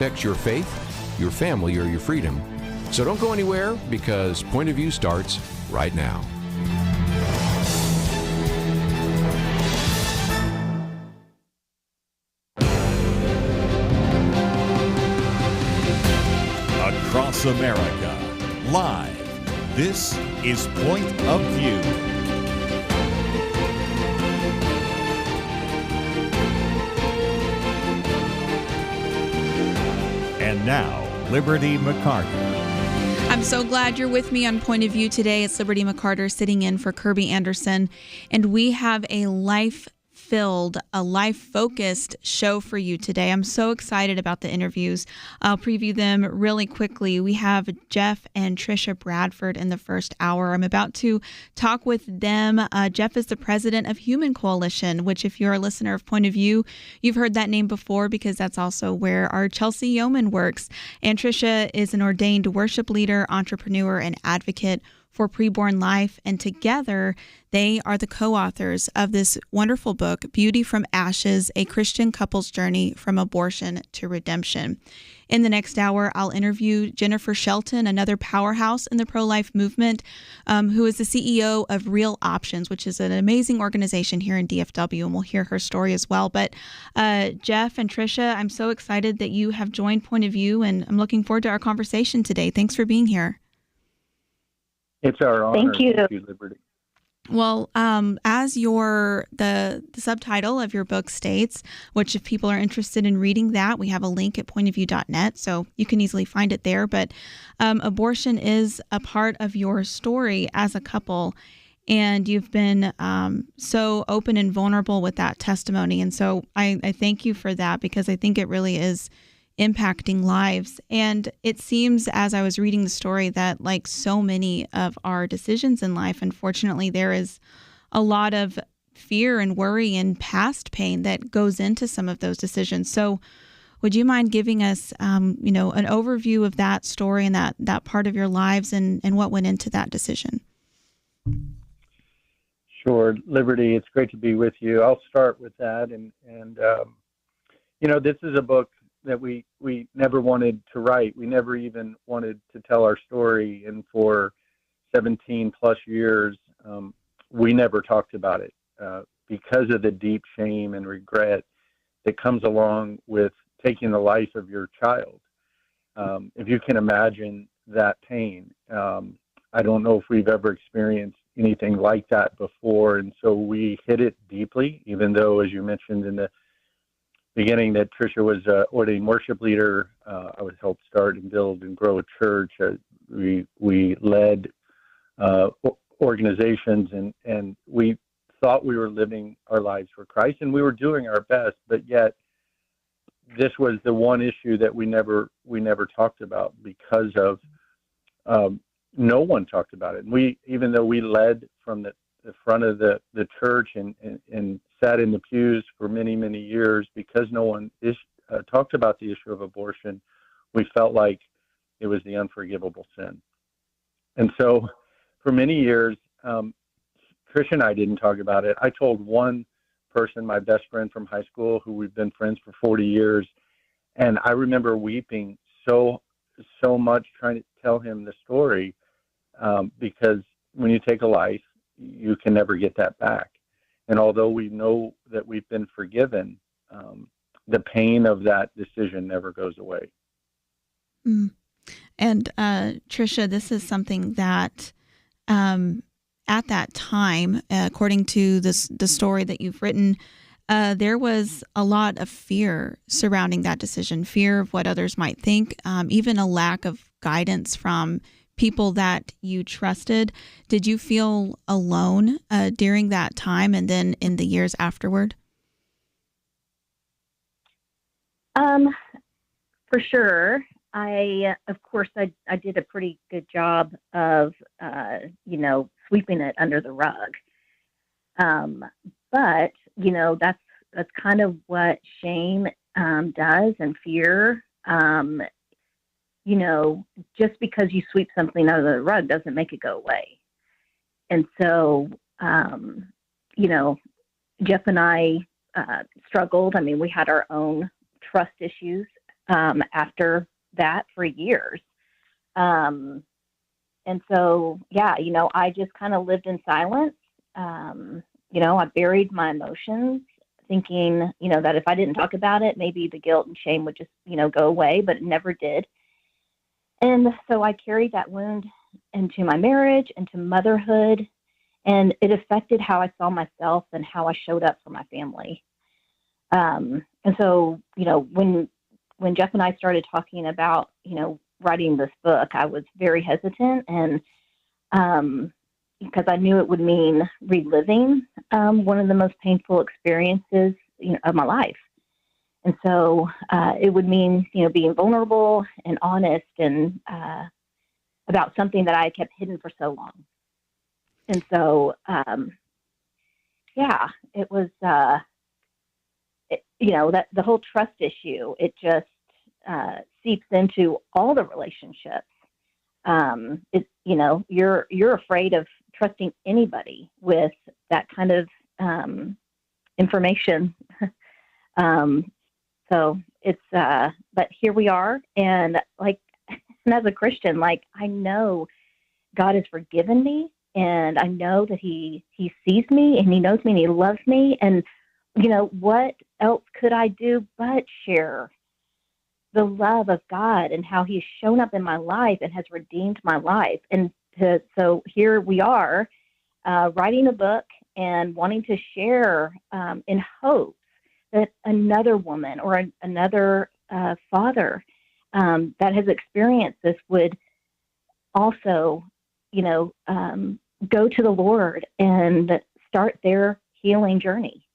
Protect your faith, your family, or your freedom. So don't go anywhere, because Point of View starts right now. Across America, live, this is Point of View. And now, Liberty McCarter. I'm so glad you're with me on Point of View today. It's Liberty McCarter sitting in for Kirby Anderson, and we have a life-filled, a life-focused show for you today. I'm so excited about the interviews. I'll preview them really quickly. We have Jeff and Tricia Bradford in the first hour. I'm about to talk with them. Jeff is the president of Human Coalition, which, if you're a listener of Point of View, you've heard that name before, because that's also where our Chelsea Yeoman works. And Tricia is an ordained worship leader, entrepreneur, and advocate for preborn life, and together they are the co-authors of this wonderful book, Beauty from Ashes, A Christian Couple's Journey from Abortion to Redemption. In the next hour, I'll interview Jennifer Shelton, another powerhouse in the pro-life movement, who is the CEO of Real Options, which is an amazing organization here in DFW, and we'll hear her story as well. But Jeff and Tricia, I'm so excited that you have joined Point of View, and I'm looking forward to our conversation today. Thanks for being here. It's our honor. Thank you. Thank you, Liberty. Well, as the subtitle of your book states, which if people are interested in reading that, we have a link at pointofview.net, so you can easily find it there. But abortion is a part of your story as a couple, and you've been so open and vulnerable with that testimony. And so I thank you for that, because I think it really is impacting lives. And it seems, as I was reading the story, that like so many of our decisions in life, unfortunately, there is a lot of fear and worry and past pain that goes into some of those decisions. So would you mind giving us, an overview of that story and that part of your lives and what went into that decision? Sure, Liberty. It's great to be with you. I'll start with that. And this is a book that we never wanted to write. We never even wanted to tell our story. And for 17 plus years, we never talked about it because of the deep shame and regret that comes along with taking the life of your child. If you can imagine that pain, I don't know if we've ever experienced anything like that before. And so we hit it deeply, even though, as you mentioned in the beginning, that Tricia was an ordained worship leader. I was helped start and build and grow a church. We led organizations, and we thought we were living our lives for Christ, and we were doing our best. But yet, this was the one issue that we never talked about, because of no one talked about it. And even though we led from the front of the church and sat in the pews for many, many years, because no one talked about the issue of abortion, we felt like it was the unforgivable sin. And so for many years, Tricia and I didn't talk about it. I told one person, my best friend from high school, who we've been friends for 40 years, and I remember weeping so much trying to tell him the story, because when you take a life, you can never get that back. And although we know that we've been forgiven, the pain of that decision never goes away. Mm. And Tricia, this is something that at that time, according to the story that you've written, there was a lot of fear surrounding that decision, fear of what others might think, even a lack of guidance from people that you trusted. Did you feel alone during that time and then in the years afterward? For sure. I did a pretty good job of, sweeping it under the rug. But, that's kind of what shame does, and fear. Just because you sweep something under the rug doesn't make it go away. And so, Jeff and I struggled. I mean, we had our own trust issues after that for years. And so, yeah, I just kind of lived in silence. I buried my emotions, thinking, that if I didn't talk about it, maybe the guilt and shame would just, go away, but it never did. And so I carried that wound into my marriage, into motherhood, and it affected how I saw myself and how I showed up for my family. And so, when Jeff and I started talking about, writing this book, I was very hesitant, and because I knew it would mean reliving one of the most painful experiences of my life. And so it would mean, being vulnerable and honest and about something that I kept hidden for so long. And so, it was, that the whole trust issue, it just seeps into all the relationships. You're afraid of trusting anybody with that kind of information. So it's, but here we are. And and as a Christian, I know God has forgiven me, and I know that he sees me, and he knows me, and he loves me. And, what else could I do but share the love of God and how he's shown up in my life and has redeemed my life? And so here we are, writing a book and wanting to share in hopes that another woman or another father that has experienced this would also, go to the Lord and start their healing journey.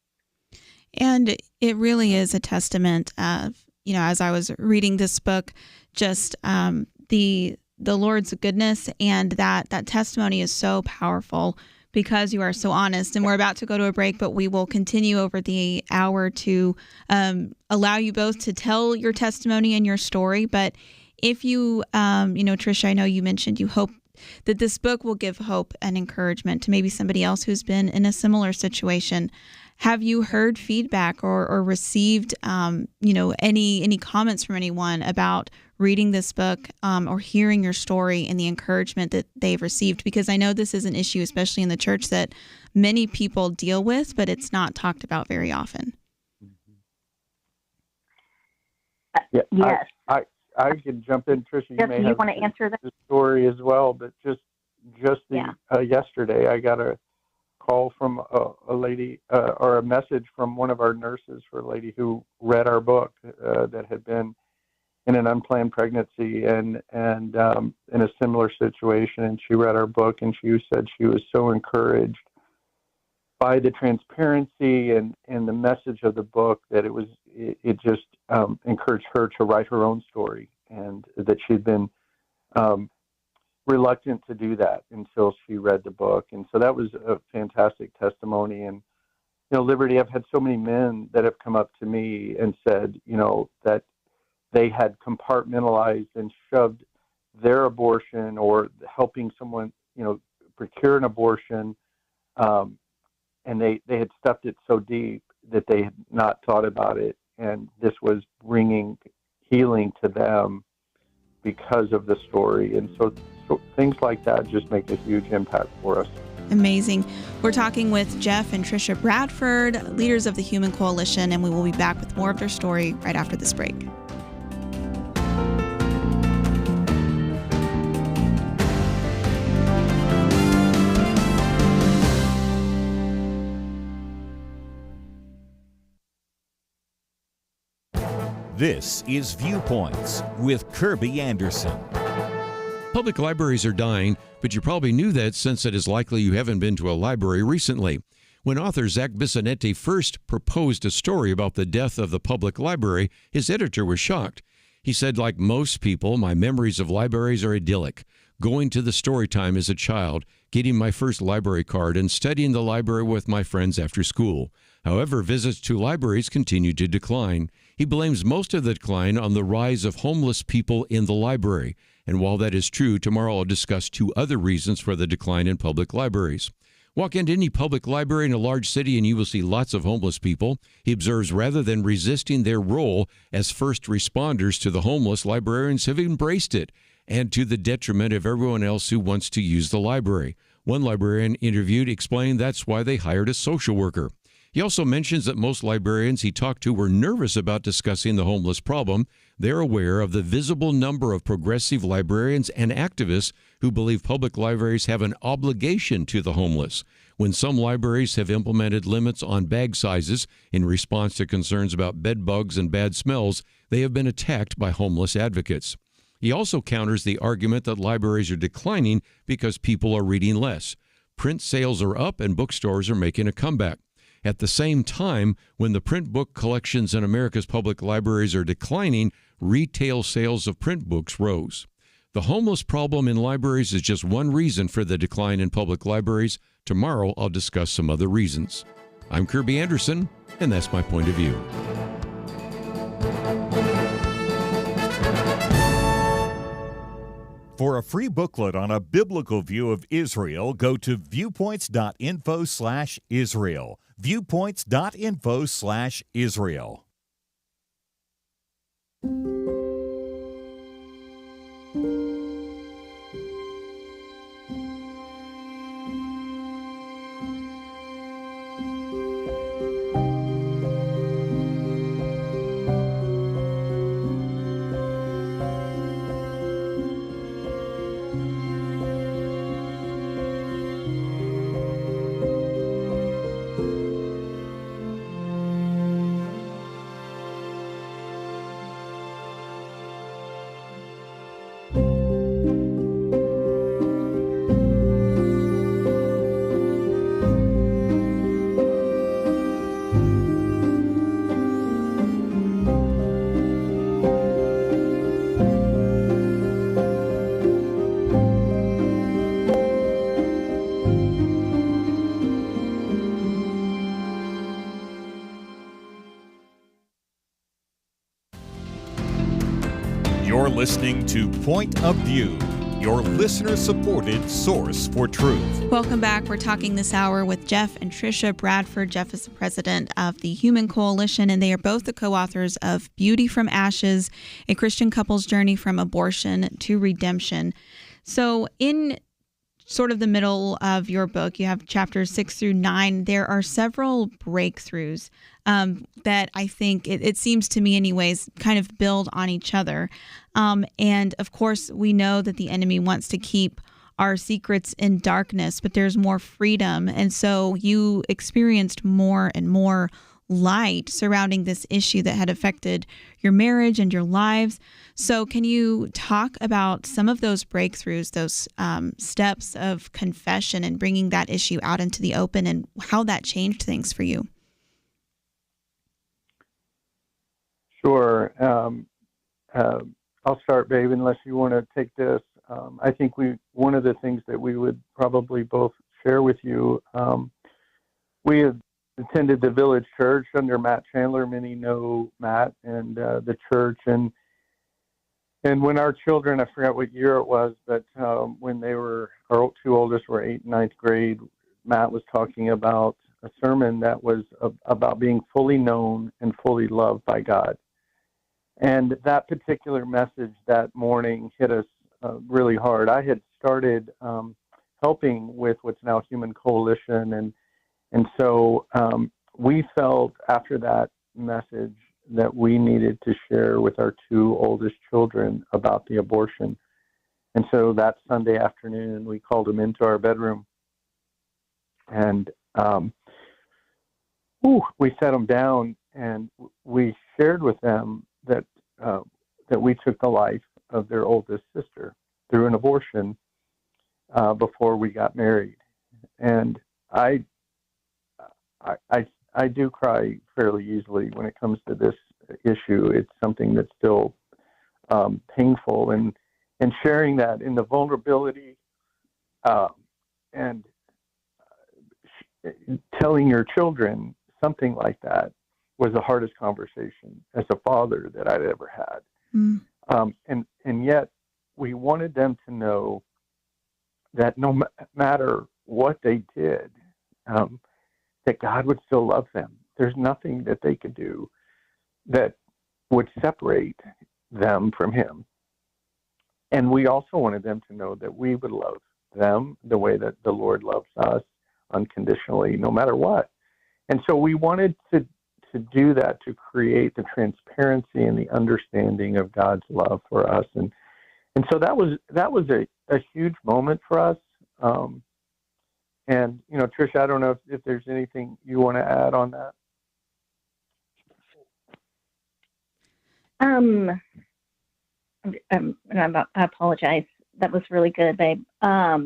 And it really is a testament of, as I was reading this book, just the Lord's goodness, and that testimony is so powerful because you are so honest. And we're about to go to a break, but we will continue over the hour to allow you both to tell your testimony and your story. But if you, Tricia, I know you mentioned you hope that this book will give hope and encouragement to maybe somebody else who's been in a similar situation. Have you heard feedback or received, any comments from anyone about reading this book or hearing your story and the encouragement that they've received? Because I know this is an issue, especially in the church, that many people deal with, but it's not talked about very often. Yeah, yes. I can jump in, Tricia. You Jeff, may do you have want to answer that? the story as well, but yesterday I got a call from a lady or a message from one of our nurses for a lady who read our book that had been in an unplanned pregnancy and in a similar situation, and she read our book, and she said she was so encouraged by the transparency and the message of the book that it just encouraged her to write her own story, and that she'd been reluctant to do that until she read the book. And so that was a fantastic testimony. And, Liberty, I've had so many men that have come up to me and said, that they had compartmentalized and shoved their abortion or helping someone, procure an abortion, and they had stuffed it so deep that they had not thought about it. And this was bringing healing to them because of the story. And so things like that just make a huge impact for us. Amazing. We're talking with Jeff and Tricia Bradford, leaders of the Human Coalition, and we will be back with more of their story right after this break. This is Viewpoints with Kirby Anderson. Public libraries are dying, but you probably knew that since it is likely you haven't been to a library recently. When author Zach Bissonette first proposed a story about the death of the public library, his editor was shocked. He said, like most people, my memories of libraries are idyllic. Going to the story time as a child, getting my first library card, and studying the library with my friends after school. However, visits to libraries continue to decline. He blames most of the decline on the rise of homeless people in the library. And while that is true, tomorrow I'll discuss two other reasons for the decline in public libraries. Walk into any public library in a large city and you will see lots of homeless people. He observes rather than resisting their role as first responders to the homeless, librarians have embraced it, and to the detriment of everyone else who wants to use the library. One librarian interviewed explained that's why they hired a social worker. He also mentions that most librarians he talked to were nervous about discussing the homeless problem. They're aware of the visible number of progressive librarians and activists who believe public libraries have an obligation to the homeless. When some libraries have implemented limits on bag sizes in response to concerns about bed bugs and bad smells, they have been attacked by homeless advocates. He also counters the argument that libraries are declining because people are reading less. Print sales are up and bookstores are making a comeback. At the same time, when the print book collections in America's public libraries are declining, retail sales of print books rose. The homeless problem in libraries is just one reason for the decline in public libraries. Tomorrow, I'll discuss some other reasons. I'm Kirby Anderson, and that's my point of view. For a free booklet on a biblical view of Israel, go to viewpoints.info/Israel. Viewpoints.info/Israel. You're listening to Point of View, your listener-supported source for truth. Welcome back. We're talking this hour with Jeff and Tricia Bradford. Jeff is the president of the Human Coalition, and they are both the co-authors of Beauty from Ashes, a Christian couple's journey from abortion to redemption. So in sort of the middle of your book, you have chapters 6 through 9. There are several breakthroughs that I think, it seems to me anyways, kind of build on each other. And of course, we know that the enemy wants to keep our secrets in darkness, but there's more freedom. And so you experienced more and more light surrounding this issue that had affected your marriage and your lives. So can you talk about some of those breakthroughs, those steps of confession and bringing that issue out into the open, and how that changed things for you? Sure. I'll start, babe, unless you want to take this. I think one of the things that we would probably both share with you, we have attended the Village Church under Matt Chandler. Many know Matt and the church. And when our children, I forgot what year it was, but when they were, our two oldest were 8th and 9th grade, Matt was talking about a sermon that was about being fully known and fully loved by God. And that particular message that morning hit us really hard. I had started helping with what's now Human Coalition, and so we felt after that message that we needed to share with our two oldest children about the abortion. And so that Sunday afternoon, we called them into our bedroom, and we sat them down, and we shared with them that we took the life of their oldest sister through an abortion before we got married. And I do cry fairly easily when it comes to this issue. It's something that's still painful, and sharing that in the vulnerability and telling your children something like that was the hardest conversation as a father that I'd ever had. Mm. And yet we wanted them to know that no matter what they did, that God would still love them. There's nothing that they could do that would separate them from him. And we also wanted them to know that we would love them the way that the Lord loves us, unconditionally, no matter what. And so we wanted to do that, to create the transparency and the understanding of God's love for us. And so that was a huge moment for us. And, Tricia, I don't know if there's anything you want to add on that. I apologize. That was really good, babe. For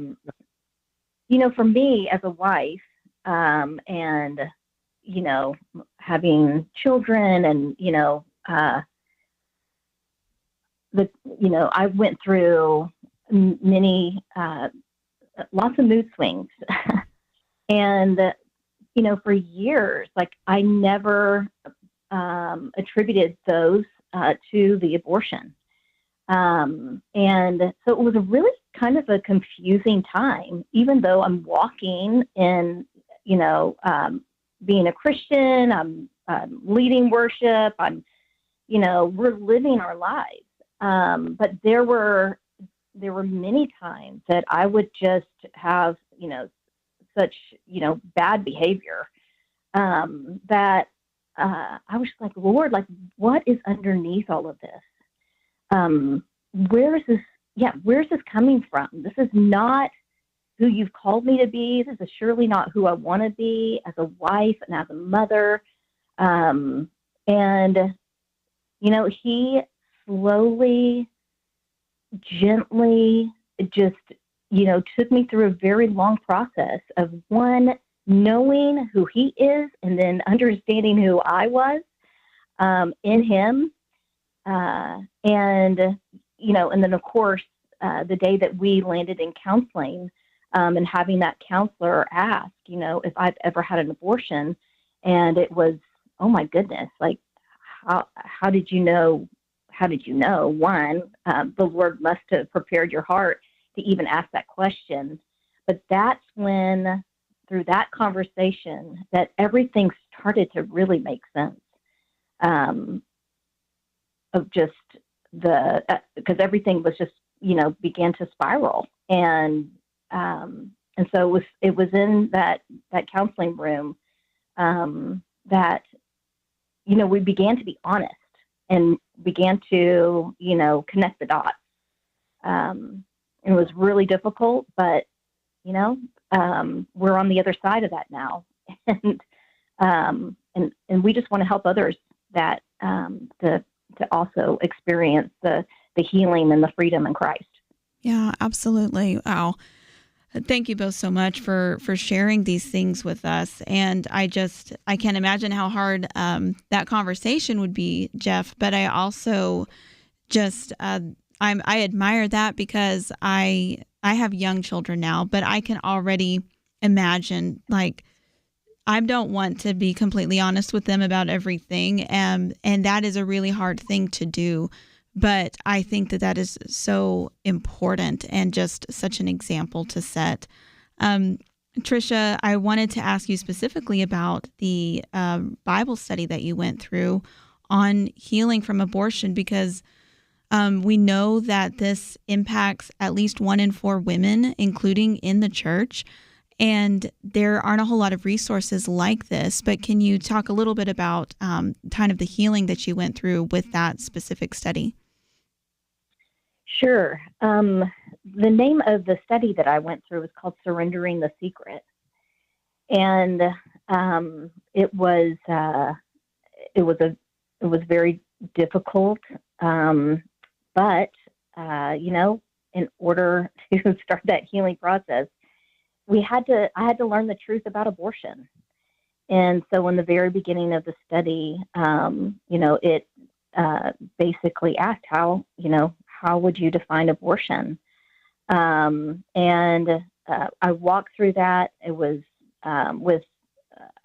me as a wife, and, having children and, I went through many, lots of mood swings. And, for years, I never attributed those to the abortion. And so it was a really kind of a confusing time, even though I'm walking in, being a Christian, I'm leading worship, we're living our lives. But there were many times that I would just have, such, bad behavior, that I was like, Lord, what is underneath all of this? Where's this coming from? This is not who you've called me to be. This is surely not who I want to be as a wife and as a mother. And, he slowly, gently just, took me through a very long process of knowing who he is and then understanding who I was in him. And then of course, the day that we landed in counseling, and having that counselor ask, if I've ever had an abortion, and it was, oh my goodness, how did you know? How did you know? One, the Lord must have prepared your heart to even ask that question. But that's when, through that conversation, that everything started to really make sense. Of just because everything was just, began to spiral. And so it was in that counseling room, that, we began to be honest and began to, connect the dots. It was really difficult, but, we're on the other side of that now. And we just want to help others that, to also experience the healing and the freedom in Christ. Yeah, absolutely. Wow. Thank you both so much for sharing these things with us. And I can't imagine how hard that conversation would be, Jeff. But I also I admire that because I have young children now, but I can already imagine, I don't want to be completely honest with them about everything. And that is a really hard thing to do. But I think that is so important and just such an example to set. Tricia, I wanted to ask you specifically about the Bible study that you went through on healing from abortion, because we know that this impacts at least 1 in 4 women, including in the church. And there aren't a whole lot of resources like this. But can you talk a little bit about kind of the healing that you went through with that specific study? Sure. The name of the study that I went through was called Surrendering the Secret. And it was very difficult. But in order to start that healing process, I had to learn the truth about abortion. And so in the very beginning of the study, it basically asked how would you define abortion? And I walked through that. It was with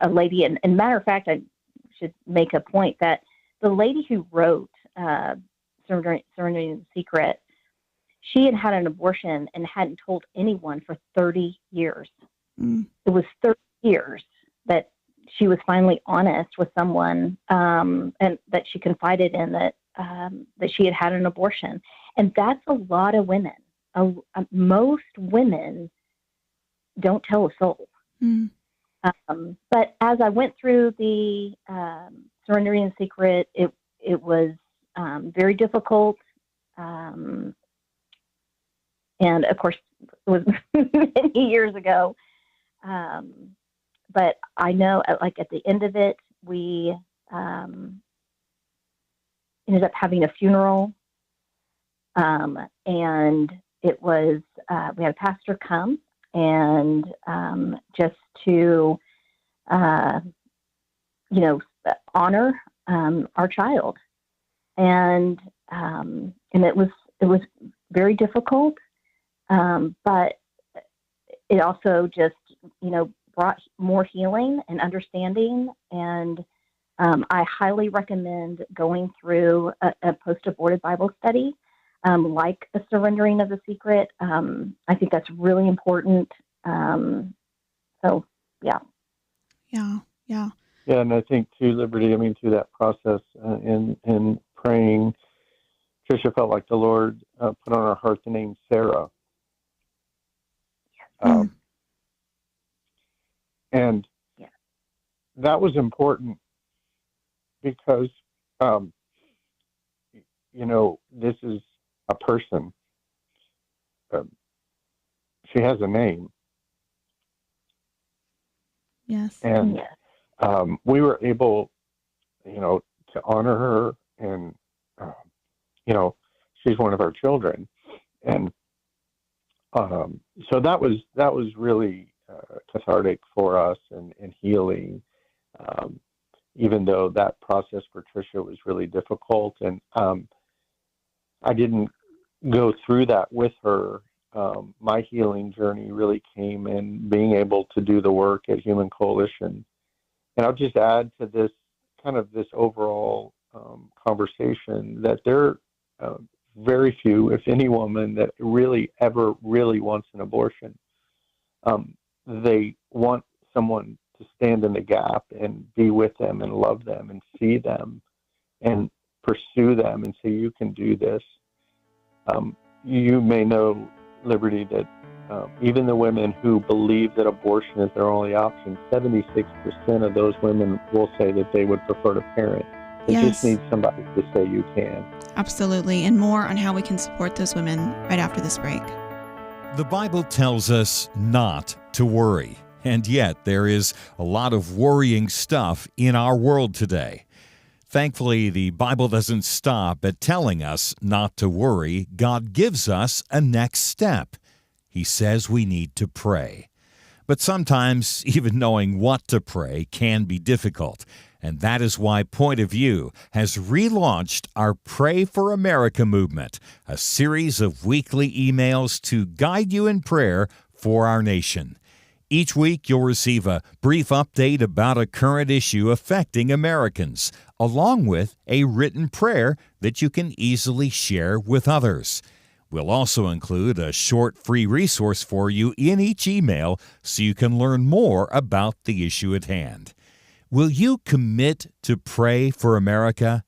a lady, and matter of fact, I should make a point that the lady who wrote Surrendering the Secret, she had an abortion and hadn't told anyone for 30 years. Mm. It was 30 years that she was finally honest with someone, and that she confided in that she had an abortion. And that's a lot of women. Most women don't tell a soul. Mm. But as I went through the Surrendering in Secret, it was very difficult. And of course, it was many years ago. But I know, like, at the end of it, we ended up having a funeral. And it was, we had a pastor come and just to, honor our child. And it was very difficult, but it also just, brought more healing and understanding. And I highly recommend going through a post-aborted Bible study, like a Surrendering of the Secret. I think that's really important. So, yeah. Yeah. Yeah. Yeah, and I think too, Liberty, through that process in praying, Tricia felt like the Lord put on her heart the name Sarah. And that was important because, this is a person. She has a name. Yes. And we were able, to honor her, and, she's one of our children. And so that was really cathartic for us and healing, even though that process for Tricia was really difficult. And I didn't go through that with her. My healing journey really came in being able to do the work at Human Coalition. And I'll just add to this this overall conversation that there are very few, if any, woman that really ever really wants an abortion. They want someone to stand in the gap and be with them and love them and see them and pursue them and say, you can do this. You may know, Liberty, that even the women who believe that abortion is their only option, 76% of those women will say that they would prefer to parent. They just need somebody to say you can. Absolutely. And more on how we can support those women right after this break. The Bible tells us not to worry, and yet there is a lot of worrying stuff in our world today. Thankfully, the Bible doesn't stop at telling us not to worry. God gives us a next step. He says we need to pray. But sometimes even knowing what to pray can be difficult, and that is why Point of View has relaunched our Pray for America movement, a series of weekly emails to guide you in prayer for our nation. Each week, you'll receive a brief update about a current issue affecting Americans, along with a written prayer that you can easily share with others. We'll also include a short free resource for you in each email so you can learn more about the issue at hand. Will you commit to pray for America?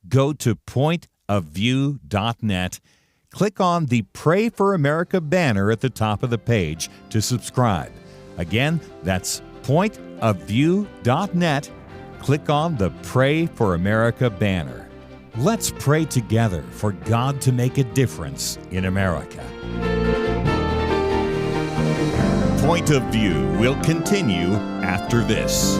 Go to pointofview.net. Click on the Pray for America banner at the top of the page to subscribe. Again, that's pointofview.net. Click on the Pray for America banner. Let's pray together for God to make a difference in America. Point of View will continue after this.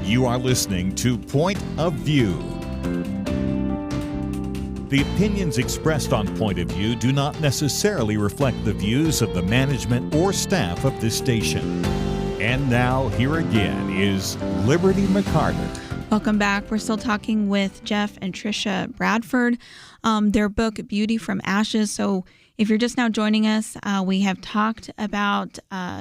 You are listening to Point of View. The opinions expressed on Point of View do not necessarily reflect the views of the management or staff of this station. And now, here again is Liberty McCarter. Welcome back. We're still talking with Jeff and Tricia Bradford. Their book, Beauty from Ashes. So if you're just now joining us, we have talked about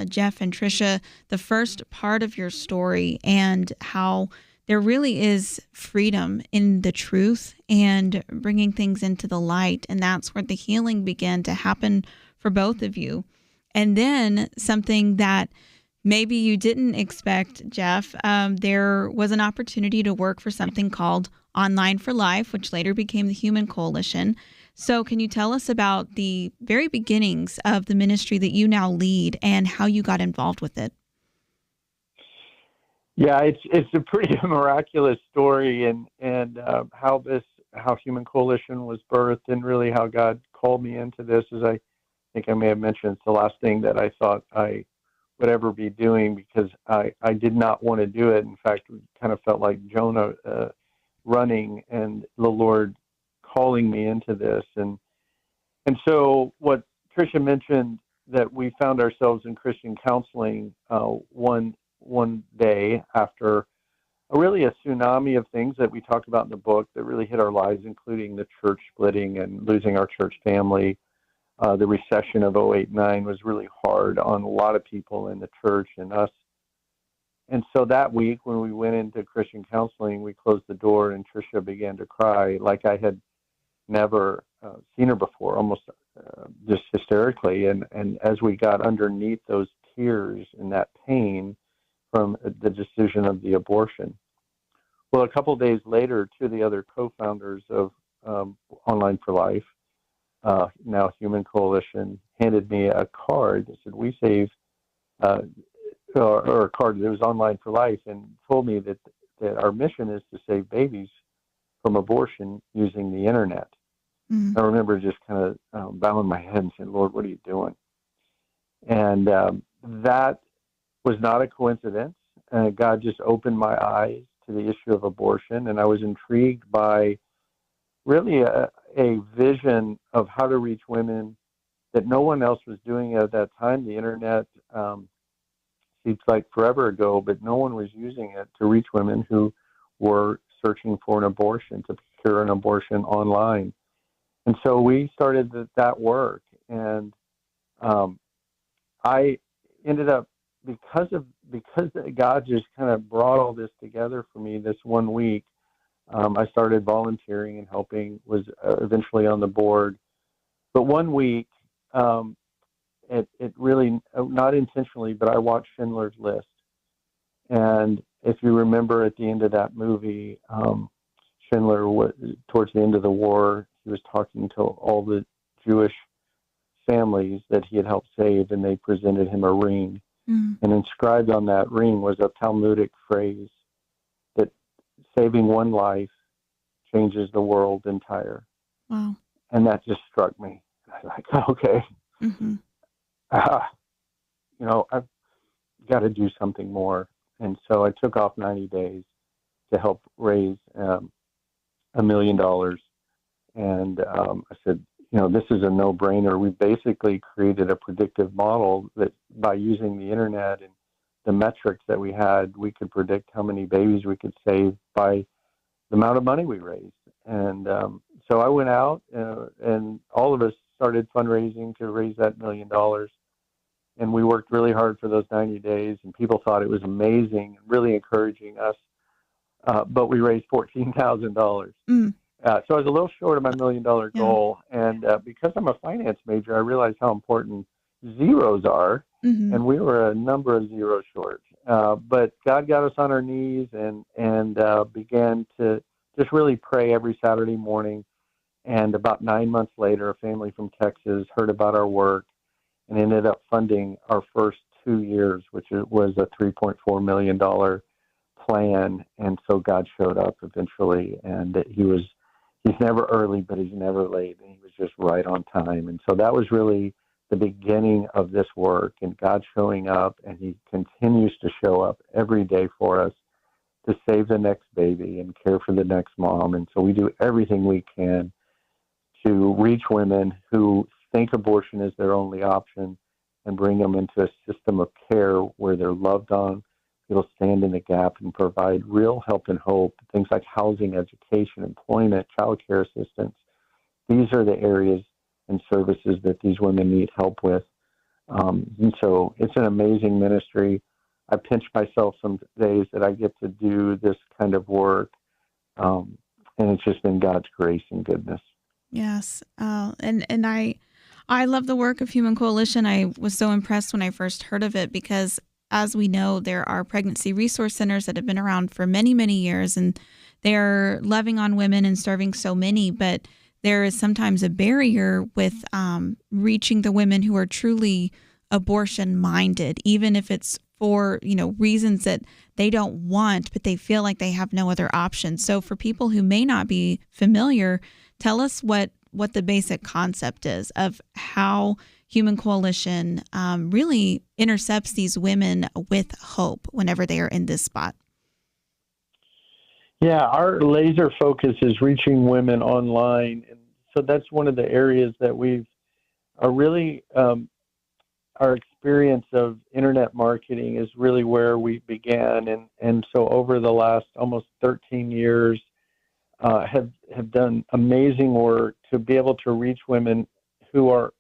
Jeff and Tricia, the first part of your story, and how there really is freedom in the truth and bringing things into the light. And that's where the healing began to happen for both of you. And then something that maybe you didn't expect, Jeff, there was an opportunity to work for something called Online for Life, which later became the Human Coalition. So can you tell us about the very beginnings of the ministry that you now lead and how you got involved with it? Yeah, it's a pretty miraculous story, and how Human Coalition was birthed, and really how God called me into this. As I think I may have mentioned, it's the last thing that I thought I would ever be doing, because I did not want to do it. In fact, it kind of felt like Jonah running, and the Lord calling me into this. And so what Tricia mentioned, that we found ourselves in Christian counseling one day after really a tsunami of things that we talked about in the book that really hit our lives, including the church splitting and losing our church family. The recession of 2008-09 was really hard on a lot of people in the church and us. And so that week when we went into Christian counseling, we closed the door and Tricia began to cry like I had never seen her before, almost just hysterically. And as we got underneath those tears and that pain from the decision of the abortion. Well, a couple of days later, two of the other co-founders of Online for Life, now Human Coalition, handed me a card that said, "We save," or a card that was Online for Life, and told me that our mission is to save babies from abortion using the internet. I remember just kind of bowing my head and saying, "Lord, what are you doing?" And that was not a coincidence. God just opened my eyes to the issue of abortion, and I was intrigued by really a vision of how to reach women that no one else was doing at that time. The internet seems like forever ago, but no one was using it to reach women who were searching for an abortion, to procure an abortion online. And so we started that work, and I ended up because God just kind of brought all this together for me this one week, I started volunteering and helping, was eventually on the board. But one week, it really, not intentionally, but I watched Schindler's List. And if you remember at the end of that movie, Schindler, towards the end of the war, he was talking to all the Jewish families that he had helped save, and they presented him a ring. Mm. And inscribed on that ring was a Talmudic phrase that saving one life changes the world entire. Wow. And that just struck me. I was like, okay, mm-hmm. I've got to do something more. And so I took off 90 days to help raise $1 million. And I said, this is a no-brainer. We basically created a predictive model that by using the internet and the metrics that we had, we could predict how many babies we could save by the amount of money we raised. And so I went out and all of us started fundraising to raise that $1 million. And we worked really hard for those 90 days, and people thought it was amazing and really encouraging us. But we raised $14,000. Mm. So I was a little short of my $1 million goal. And because I'm a finance major, I realized how important zeros are. Mm-hmm. And we were a number of zeros short. But God got us on our knees and began to just really pray every Saturday morning. And about 9 months later, a family from Texas heard about our work and ended up funding our first 2 years, which was a $3.4 million plan. And so God showed up eventually, and he's never early, but he's never late. And he was just right on time. And so that was really the beginning of this work, and God showing up, and he continues to show up every day for us to save the next baby and care for the next mom. And so we do everything we can to reach women who think abortion is their only option and bring them into a system of care where they're loved on. It'll stand in the gap and provide real help and hope, things like housing, education, employment, child care assistance. These are the areas and services that these women need help with. And so it's an amazing ministry. I pinch myself some days that I get to do this kind of work. And it's just been God's grace and goodness. Yes. And I love the work of Human Coalition. I was so impressed when I first heard of it because, as we know, there are pregnancy resource centers that have been around for many, many years, and they're loving on women and serving so many. But there is sometimes a barrier with reaching the women who are truly abortion-minded, even if it's for reasons that they don't want, but they feel like they have no other option. So for people who may not be familiar, tell us what the basic concept is of how Human Coalition really intercepts these women with hope whenever they are in this spot. Yeah, our laser focus is reaching women online. And so that's one of the areas that our experience of internet marketing is really where we began. And so over the last almost 13 years, have done amazing work to be able to reach women who are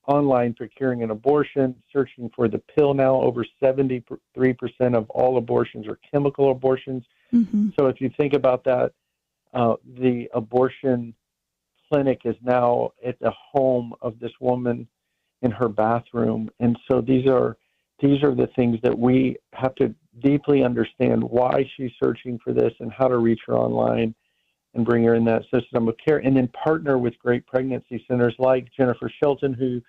online procuring an abortion, searching for the pill now. Over 73% of all abortions are chemical abortions. Mm-hmm. So if you think about that, the abortion clinic is now at the home of this woman in her bathroom. And so these are the things that we have to deeply understand why she's searching for this and how to reach her online and bring her in that system of care, and then partner with great pregnancy centers like Jennifer Shelton, who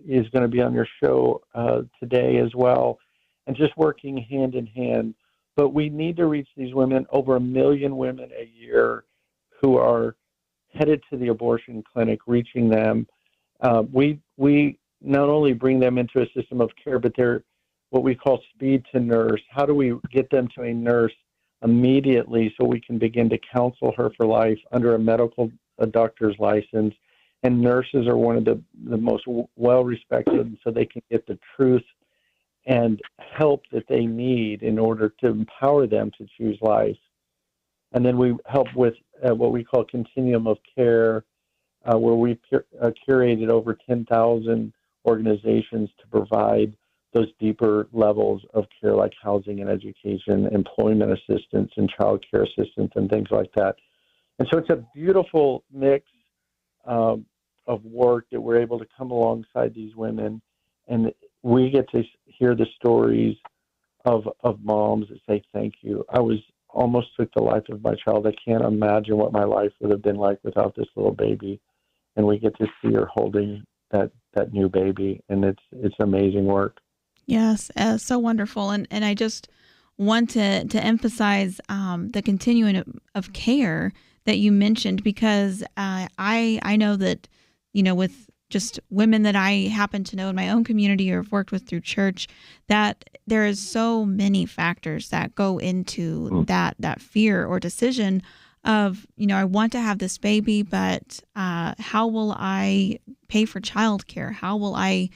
is going to be on your show today as well, and just working hand in hand. But we need to reach these women, over 1 million women a year who are headed to the abortion clinic, reaching them. We not only bring them into a system of care, but they're what we call speed to nurse. How do we get them to a nurse immediately so we can begin to counsel her for life under a doctor's license? And nurses are one of the most well-respected, so they can get the truth and help that they need in order to empower them to choose life. And then we help with what we call continuum of care, where we've curated over 10,000 organizations to provide those deeper levels of care like housing and education, employment assistance and child care assistance and things like that. And so it's a beautiful mix of work that we're able to come alongside these women, and we get to hear the stories of moms that say, thank you. I was almost took the life of my child. I can't imagine what my life would have been like without this little baby. And we get to see her holding that new baby, and it's amazing work. Yes, so wonderful. And I just want to emphasize the continuum of care that you mentioned, because I know that, with just women that I happen to know in my own community or have worked with through church, that there is so many factors that go into that fear or decision of, I want to have this baby, but how will I pay for childcare? How will I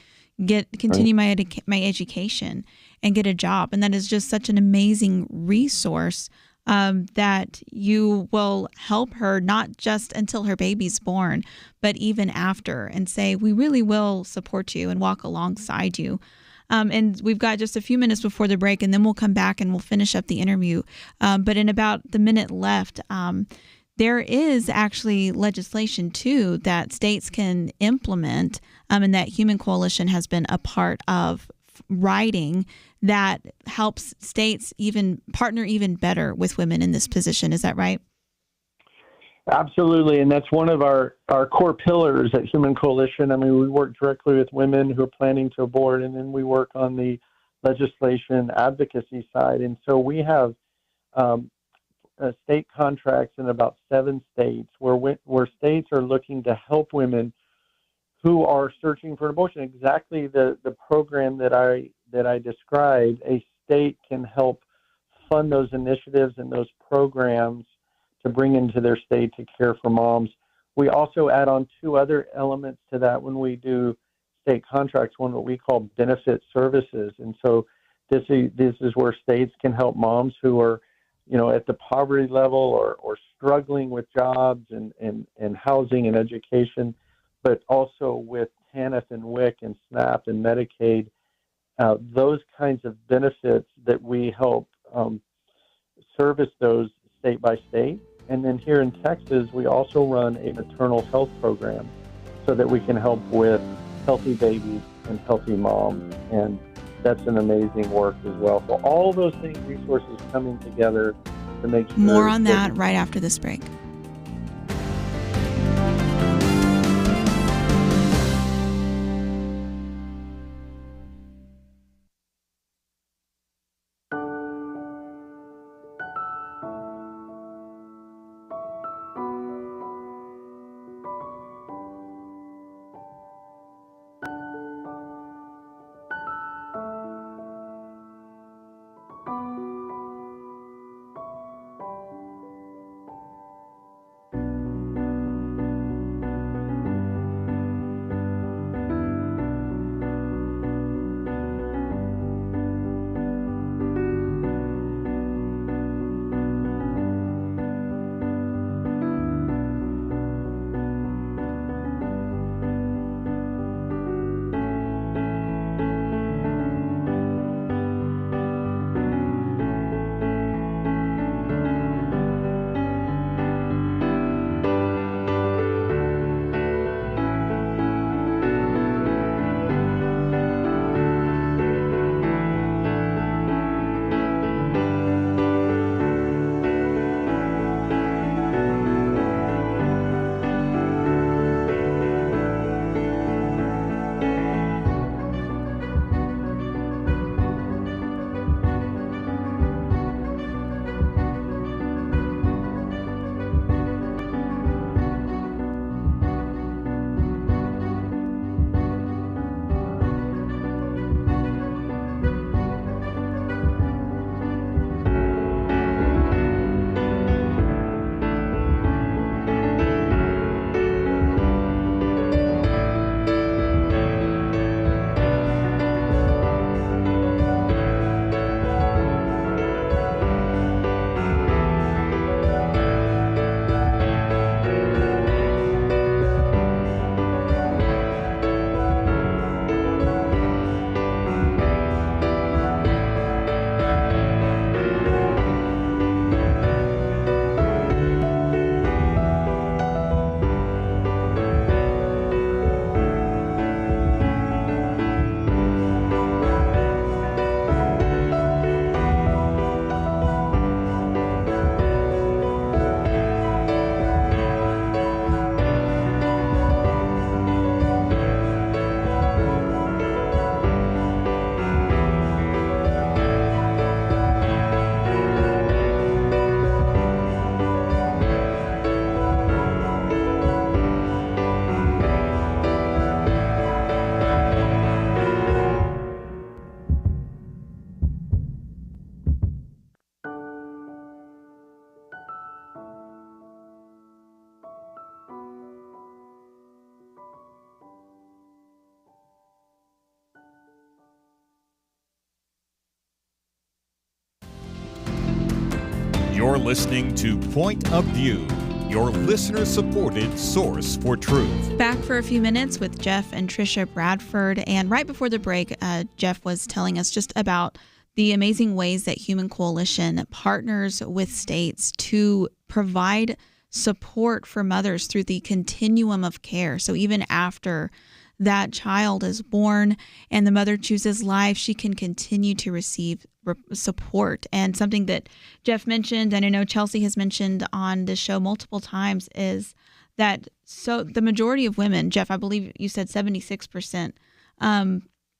continue my education and get a job? And that is just such an amazing resource that you will help her not just until her baby's born, but even after, and say, we really will support you and walk alongside you. And we've got just a few minutes before the break, and then we'll come back and we'll finish up the interview. But in about the minute left, there is actually legislation, too, that states can implement, and that Human Coalition has been a part of writing, that helps states even partner even better with women in this position. Is that right? Absolutely, and that's one of our core pillars at Human Coalition. I mean, we work directly with women who are planning to abort, and then we work on the legislation advocacy side. And so we have state contracts in about 7 states where states are looking to help women who are searching for an abortion. Exactly the program that I described. A state can help fund those initiatives and those programs to bring into their state to care for moms. We also add on 2 other elements to that when we do state contracts, one what we call benefit services. And so this is where states can help moms who are, at the poverty level or struggling with jobs and housing and education, but also with TANF and WIC and SNAP and Medicaid, those kinds of benefits that we help service those state by state. And then here in Texas, we also run a maternal health program so that we can help with healthy babies and healthy moms. And that's an amazing work as well. So all those things, resources coming together to make sure. More on that right after this break. You're listening to Point of View, your listener-supported source for truth. Back for a few minutes with Jeff and Tricia Bradford. And right before the break, Jeff was telling us just about the amazing ways that Human Coalition partners with states to provide support for mothers through the continuum of care. So even after that child is born and the mother chooses life, she can continue to receive support. And something that Jeff mentioned, and I know Chelsea has mentioned on the show multiple times, is that so the majority of women, Jeff, I believe you said 76%,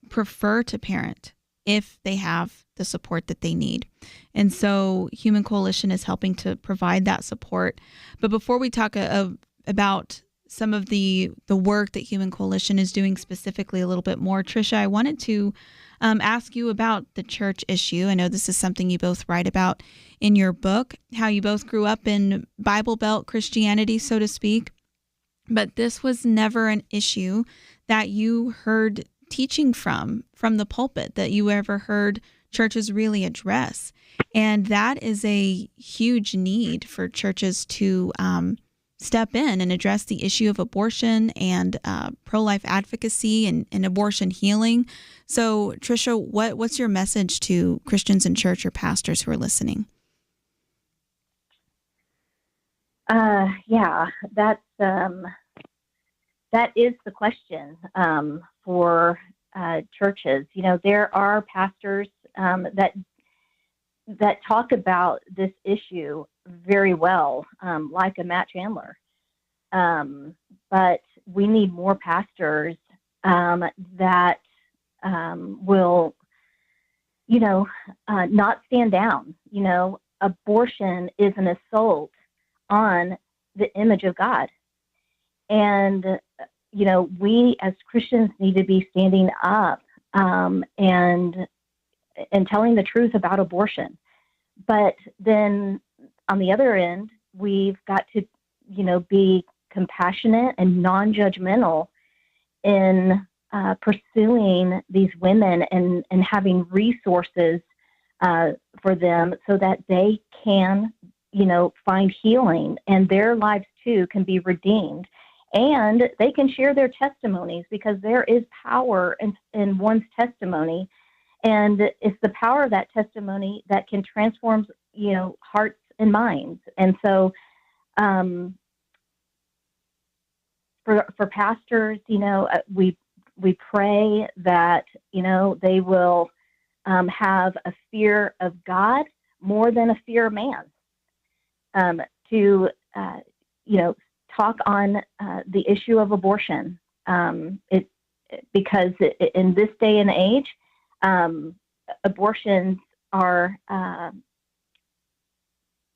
prefer to parent if they have the support that they need. And so Human Coalition is helping to provide that support. But before we talk about some of the work that Human Coalition is doing specifically a little bit more, Tricia, I wanted to ask you about the church issue. I know this is something you both write about in your book, how you both grew up in Bible Belt Christianity, so to speak. But this was never an issue that you heard teaching from the pulpit, that you ever heard churches really address. And that is a huge need for churches to step in and address the issue of abortion and pro-life advocacy and abortion healing. So, Tricia, what's your message to Christians in church or pastors who are listening? Yeah, that is the question for churches. You know, there are pastors that talk about this issue very well, like a Matt Chandler. But we need more pastors that will, not stand down. You know, abortion is an assault on the image of God. And, we as Christians need to be standing up and telling the truth about abortion. But then on the other end, we've got to, be compassionate and non-judgmental in pursuing these women and having resources for them so that they can, find healing and their lives too can be redeemed. And they can share their testimonies because there is power in one's testimony. And it's the power of that testimony that can transform, hearts and minds. And so for pastors, we pray that, they will have a fear of God more than a fear of man, to, talk on the issue of abortion. Because in this day and age, abortions are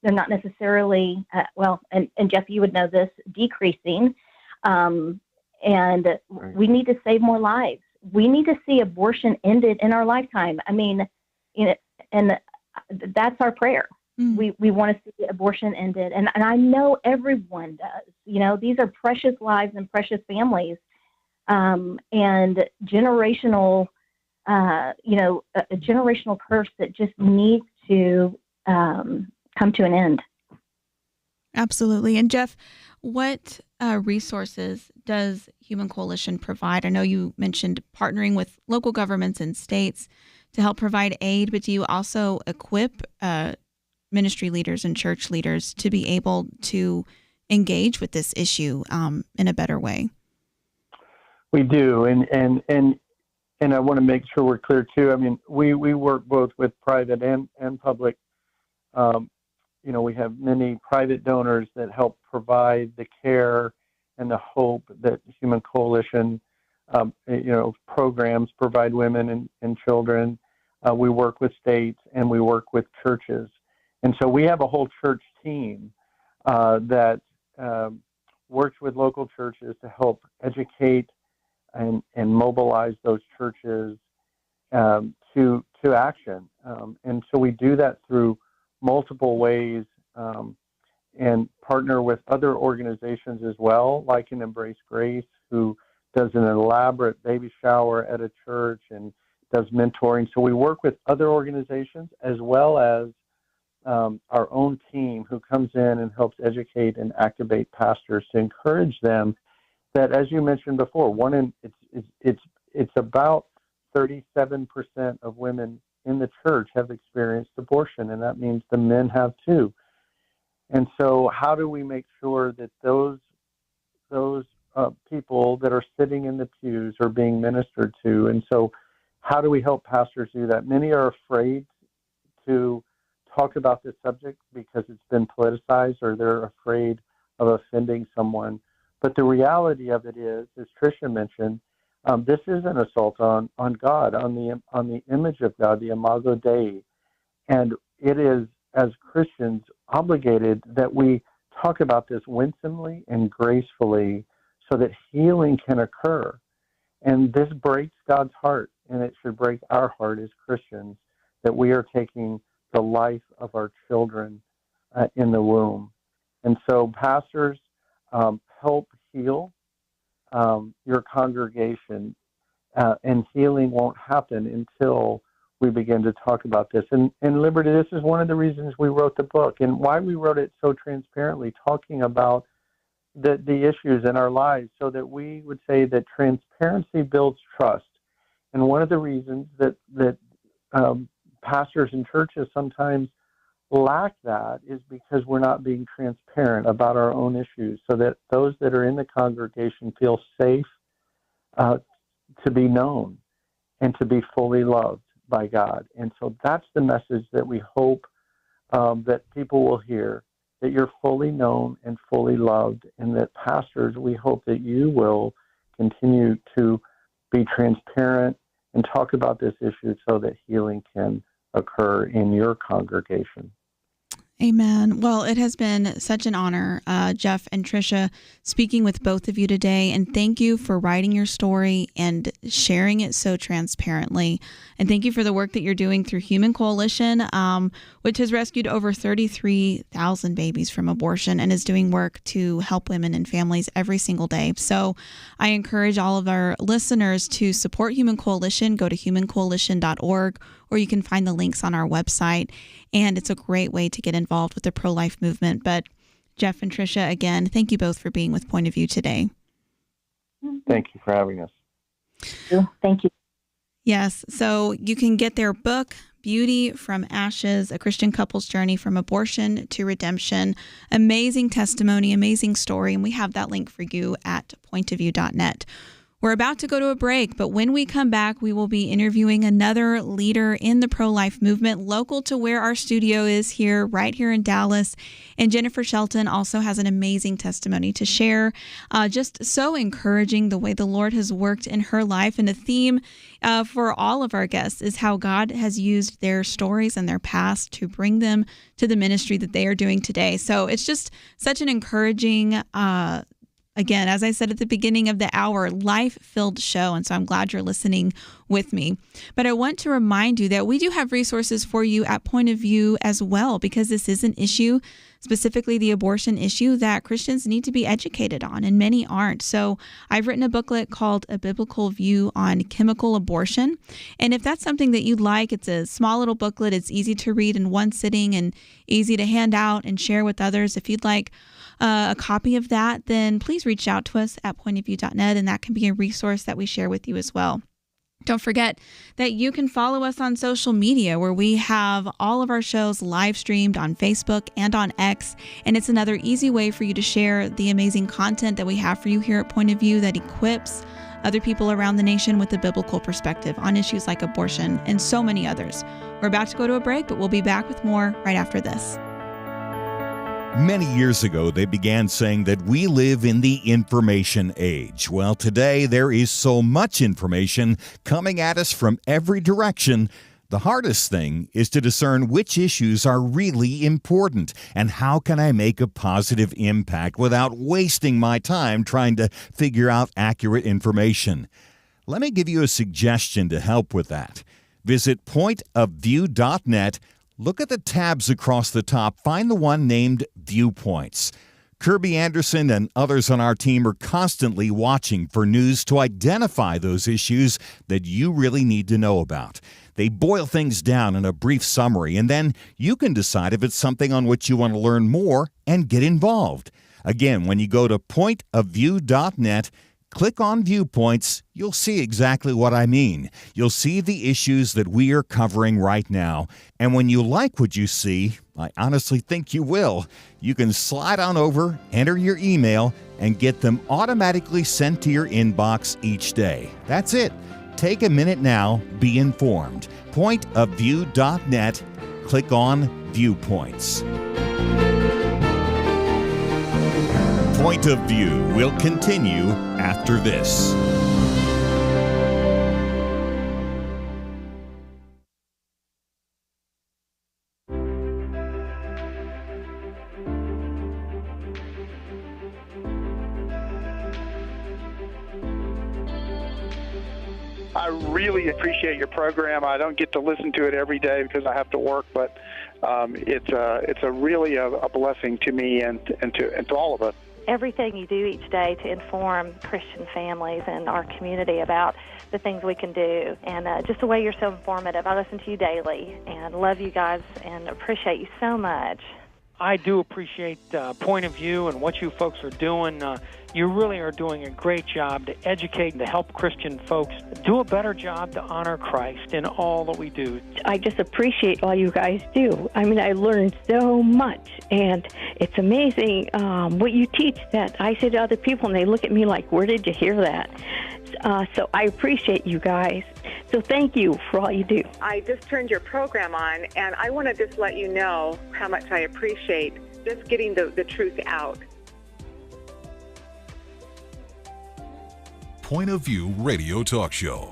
they're not necessarily and Jeff, you would know this, decreasing, and Right. we need to save more lives. We need to see abortion ended in our lifetime. I mean, and that's our prayer. We want to see abortion ended, and I know everyone does. These are precious lives and precious families, and generational, a generational curse that just needs to come to an end. Absolutely. And Jeff, what resources does Human Coalition provide? I know you mentioned partnering with local governments and states to help provide aid, but do you also equip ministry leaders and church leaders to be able to engage with this issue in a better way? We do, and I want to make sure we're clear too. I mean, we work both with private and public. We have many private donors that help provide the care and the hope that Human Coalition, programs provide women and children. We work with states and we work with churches. And so we have a whole church team that works with local churches to help educate and mobilize those churches to action. And so we do that through multiple ways and partner with other organizations as well, like in Embrace Grace, who does an elaborate baby shower at a church and does mentoring. So we work with other organizations as well as our own team who comes in and helps educate and activate pastors to encourage them that, as you mentioned before, it's about 37% of women in the church have experienced abortion, and that means the men have too. And so, how do we make sure that those people that are sitting in the pews are being ministered to? And so, how do we help pastors do that? Many are afraid to talk about this subject because it's been politicized, or they're afraid of offending someone. But the reality of it is, as Tricia mentioned, this is an assault on God, on the image of God, the Imago Dei, and it is, as Christians, obligated that we talk about this winsomely and gracefully so that healing can occur. And this breaks God's heart, and it should break our heart as Christians, that we are taking the life of our children in the womb. And so, pastors, help heal your congregation, and healing won't happen until we begin to talk about this. And Liberty, this is one of the reasons we wrote the book, and why we wrote it so transparently, talking about the issues in our lives, so that we would say that transparency builds trust. And one of the reasons that pastors and churches sometimes lack that is because we're not being transparent about our own issues, so that those that are in the congregation feel safe to be known and to be fully loved by God. And so that's the message that we hope that people will hear, that you're fully known and fully loved, and that pastors, we hope that you will continue to be transparent and talk about this issue so that healing can occur in your congregation. Amen. Well, it has been such an honor, Jeff and Tricia, speaking with both of you today. And thank you for writing your story and sharing it so transparently. And thank you for the work that you're doing through Human Coalition, which has rescued over 33,000 babies from abortion and is doing work to help women and families every single day. So I encourage all of our listeners to support Human Coalition. Go to humancoalition.org, or you can find the links on our website. And it's a great way to get involved with the pro-life movement. But Jeff and Tricia, again, thank you both for being with Point of View today. Thank you for having us. Thank you. Yes. So you can get their book, Beauty from Ashes, A Christian Couple's Journey from Abortion to Redemption. Amazing testimony, amazing story. And we have that link for you at pointofview.net. We're about to go to a break, but when we come back, we will be interviewing another leader in the pro-life movement, local to where our studio is here, right here in Dallas. And Jennifer Shelton also has an amazing testimony to share. Just so encouraging the way the Lord has worked in her life. And the theme for all of our guests is how God has used their stories and their past to bring them to the ministry that they are doing today. So it's just such an encouraging again, as I said at the beginning of the hour, life-filled show, and so I'm glad you're listening with me. But I want to remind you that we do have resources for you at Point of View as well, because this is an issue, specifically the abortion issue, that Christians need to be educated on, and many aren't. So I've written a booklet called A Biblical View on Chemical Abortion, and if that's something that you'd like, it's a small little booklet. It's easy to read in one sitting and easy to hand out and share with others. If you'd like a copy of that, then please reach out to us at pointofview.net, and that can be a resource that we share with you as well. Don't forget that you can follow us on social media, where we have all of our shows live streamed on Facebook and on X. And it's another easy way for you to share the amazing content that we have for you here at Point of View that equips other people around the nation with a biblical perspective on issues like abortion and so many others. We're about to go to a break, but we'll be back with more right after this. Many years ago, they began saying that we live in the information age. Well, today there is so much information coming at us from every direction. The hardest thing is to discern which issues are really important and how can I make a positive impact without wasting my time trying to figure out accurate information. Let me give you a suggestion to help with that. Visit pointofview.net. Look at the tabs across the top. Find the one named Viewpoints. Kirby Anderson and others on our team are constantly watching for news to identify those issues that you really need to know about. They boil things down in a brief summary, and then you can decide if it's something on which you want to learn more and get involved. Again, when you go to pointofview.net, click on Viewpoints, you'll see exactly what I mean. You'll see the issues that we are covering right now. And when you like what you see, I honestly think you will, you can slide on over, enter your email, and get them automatically sent to your inbox each day. That's it. Take a minute now, be informed. Pointofview.net, click on Viewpoints. Point of View will continue after this. I really appreciate your program. I don't get to listen to it every day because I have to work, but it's a really a blessing to me and to all of us. Everything you do each day to inform Christian families and our community about the things we can do, and just the way you're so informative. I listen to you daily and love you guys and appreciate you so much. I do appreciate Point of View and what you folks are doing. You really are doing a great job to educate and to help Christian folks do a better job to honor Christ in all that we do. I just appreciate all you guys do. I mean, I learned so much, and it's amazing what you teach that I say to other people, and they look at me like, where did you hear that? So I appreciate you guys. So thank you for all you do. I just turned your program on, and I want to just let you know how much I appreciate just getting the truth out. Point of View Radio Talk Show.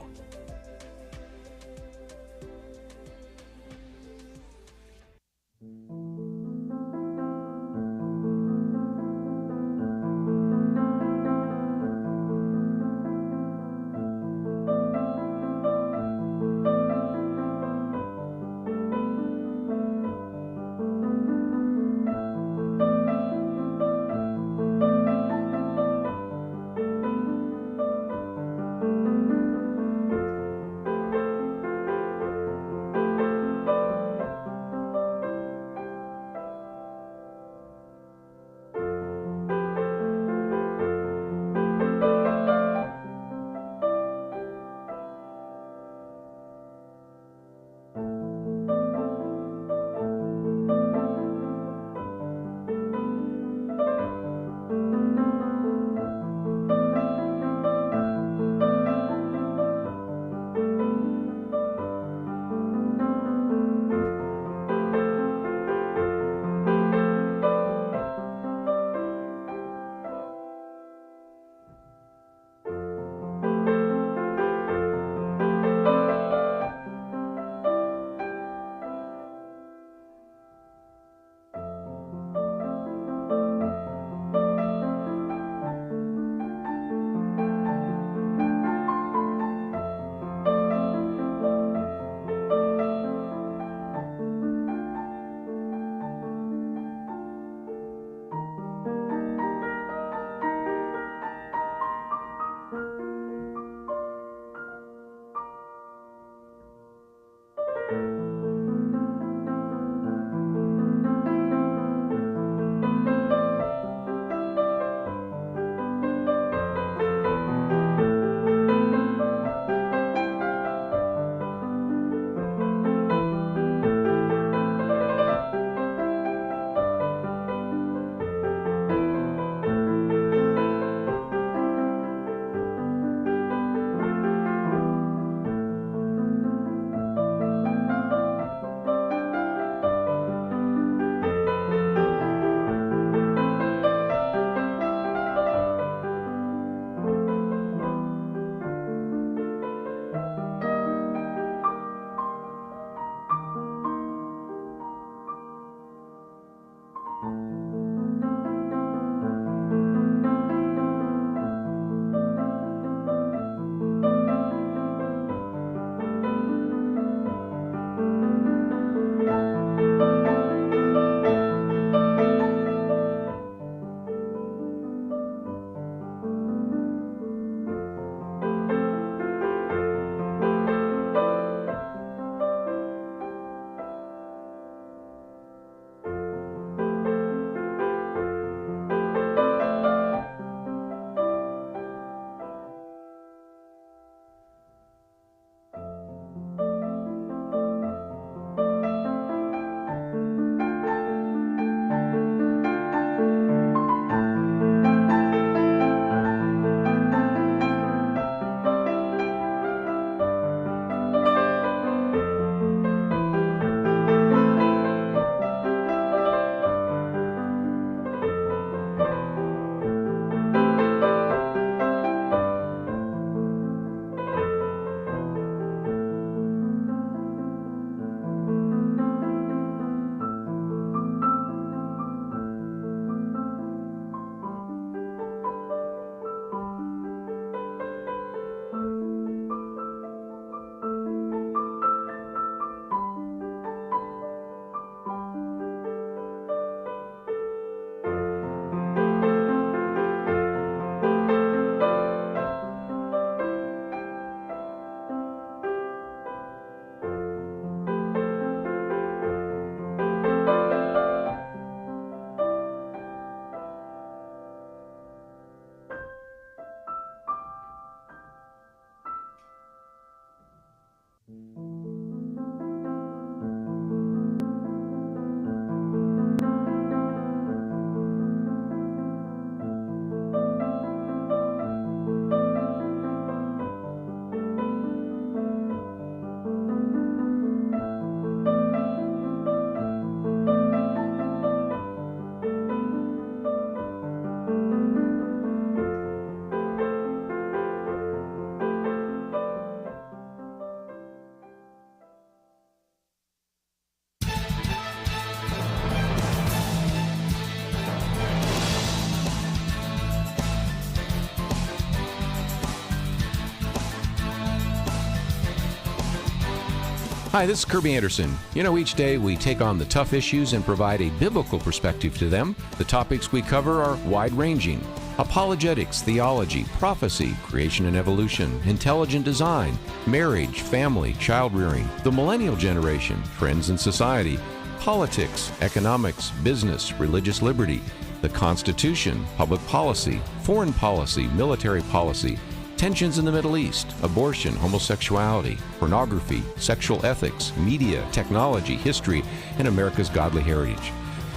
Hi, this is Kirby Anderson. Each day we take on the tough issues and provide a biblical perspective to them. The topics we cover are wide-ranging: apologetics, theology, prophecy, creation and evolution, intelligent design, marriage, family, child-rearing, the millennial generation, trends in society, politics, economics, business, religious liberty, the Constitution, public policy, foreign policy, military policy, tensions in the Middle East, abortion, homosexuality, pornography, sexual ethics, media, technology, history, and America's godly heritage.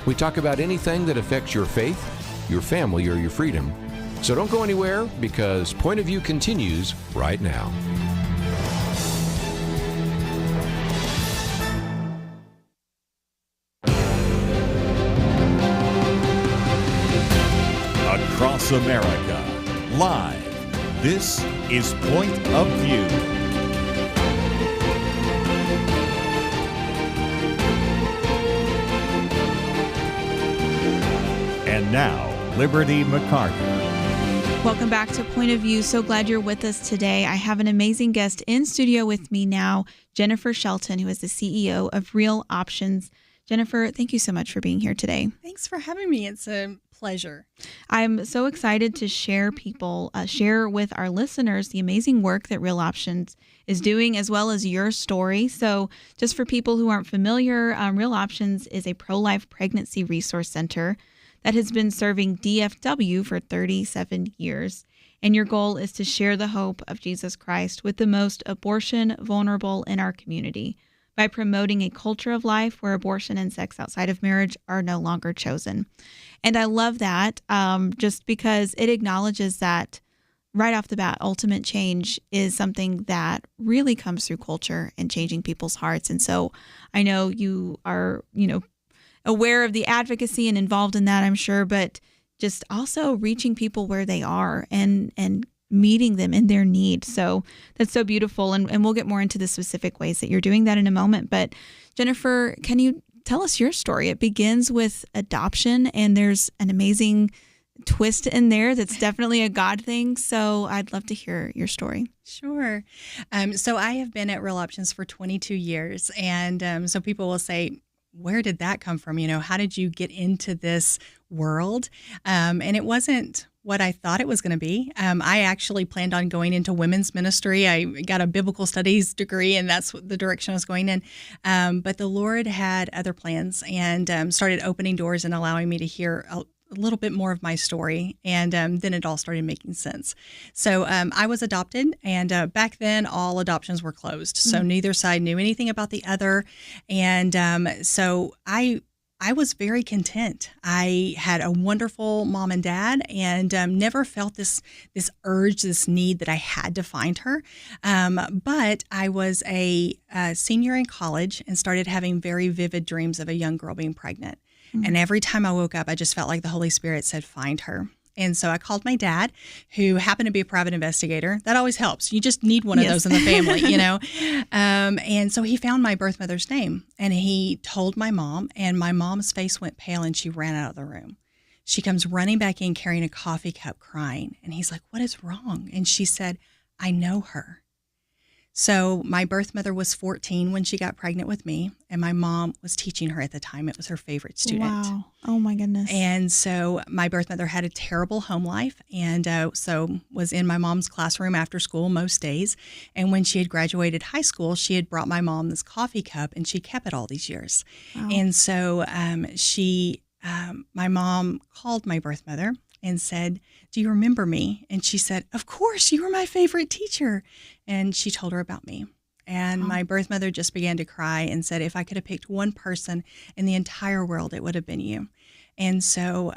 We talk about anything that affects your faith, your family, or your freedom. So don't go anywhere, because Point of View continues right now. Across America, live. This is Point of View. And now, Liberty McCarter. Welcome back to Point of View. So glad you're with us today. I have an amazing guest in studio with me now, Jennifer Shelton, who is the CEO of Real Options. Jennifer, thank you so much for being here today. Thanks for having me. It's a pleasure. I'm so excited to share with our listeners the amazing work that Real Options is doing, as well as your story. So just for people who aren't familiar, Real Options is a pro-life pregnancy resource center that has been serving DFW for 37 years. And your goal is to share the hope of Jesus Christ with the most abortion vulnerable in our community by promoting a culture of life where abortion and sex outside of marriage are no longer chosen. And I love that just because it acknowledges that right off the bat, ultimate change is something that really comes through culture and changing people's hearts. And so I know you are, aware of the advocacy and involved in that, I'm sure, but just also reaching people where they are and meeting them in their need. So that's so beautiful. And we'll get more into the specific ways that you're doing that in a moment. But Jennifer, can you tell us your story? It begins with adoption, and there's an amazing twist in there that's definitely a God thing. So I'd love to hear your story. Sure. So I have been at Real Options for 22 years. And so people will say, where did that come from? How did you get into this world? And it wasn't what I thought it was going to be. I actually planned on going into women's ministry. I got a biblical studies degree, and that's the direction I was going in. But the Lord had other plans and started opening doors and allowing me to hear a little bit more of my story. And then it all started making sense. So I was adopted, and back then all adoptions were closed. So neither side knew anything about the other. And so I was very content. I had a wonderful mom and dad, and never felt this urge, this need that I had to find her. But I was a senior in college and started having very vivid dreams of a young girl being pregnant. And every time I woke up, I just felt like the Holy Spirit said, find her. And so I called my dad, who happened to be a private investigator. That always helps. You just need one of those in the family, And so he found my birth mother's name, and he told my mom, and my mom's face went pale and she ran out of the room. She comes running back in carrying a coffee cup, crying. And he's like, what is wrong? And she said, I know her. So my birth mother was 14 when she got pregnant with me, and my mom was teaching her at the time. It was her favorite student. Wow. Oh, my goodness. And so my birth mother had a terrible home life, and so was in my mom's classroom after school most days. And when she had graduated high school, she had brought my mom this coffee cup, and she kept it all these years. Wow. And so my mom called my birth mother and said, do you remember me? And she said, of course, you were my favorite teacher. And she told her about me. And my birth mother just began to cry and said, if I could have picked one person in the entire world, it would have been you. And so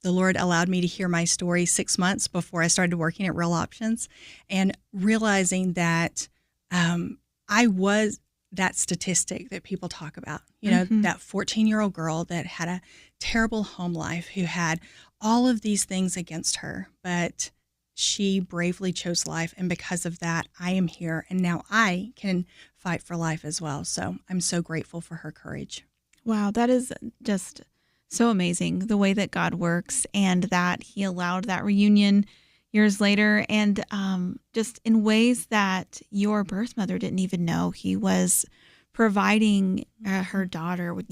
the Lord allowed me to hear my story 6 months before I started working at Real Options, and realizing that I was that statistic that people talk about, that 14-year-old girl that had a terrible home life, who had all of these things against her, but she bravely chose life. And because of that, I am here, and now I can fight for life as well. So I'm so grateful for her courage. Wow, that is just so amazing, the way that God works, and that he allowed that reunion years later, and just in ways that your birth mother didn't even know. He was providing her daughter with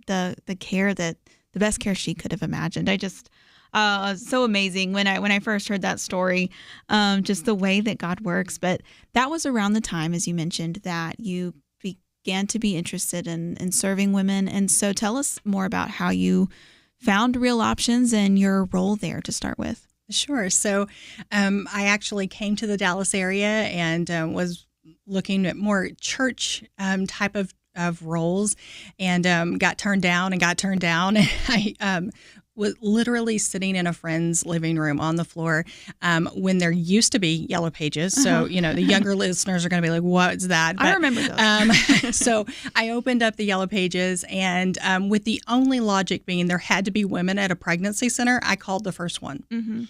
the care that the best care she could have imagined. I just so amazing when I first heard that story, just the way that God works. But that was around the time, as you mentioned, that you began to be interested in serving women. And so tell us more about how you found Real Options and your role there to start with. Sure. So I actually came to the Dallas area and was looking at more church type of roles, and got turned down. I was literally sitting in a friend's living room on the floor when there used to be Yellow Pages. So, the younger listeners are going to be like, what's that? But, I remember those. So I opened up the Yellow Pages, and with the only logic being there had to be women at a pregnancy center, I called the first one. Mm-hmm.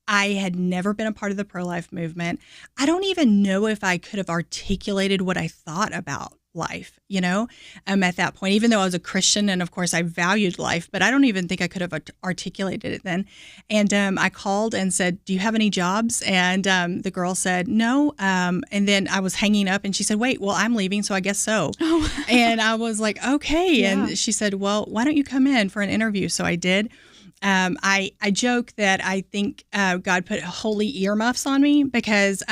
I had never been a part of the pro-life movement. I don't even know if I could have articulated what I thought about life, at that point, even though I was a Christian and of course I valued life, but I don't even think I could have articulated it then. And I called and said, do you have any jobs? And the girl said, no. And then I was hanging up and she said, wait, well, I'm leaving, so I guess so. Oh. And I was like, okay. Yeah. And she said, well, why don't you come in for an interview? So I did. I joke that I think God put holy earmuffs on me because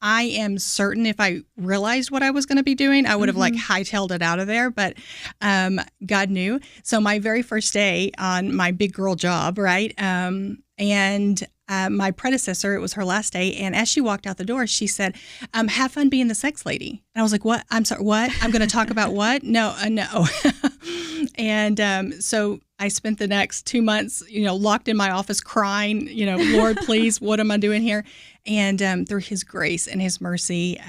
I am certain if I realized what I was going to be doing, I would have hightailed it out of there. But God knew. So my very first day on my big girl job, right? And my predecessor, it was her last day. And as she walked out the door, she said, have fun being the sex lady. And I was like, what? I'm sorry, what? I'm going to talk about what? No. And so I spent the next 2 months, locked in my office crying, Lord, please, what am I doing here? And through his grace and his mercy,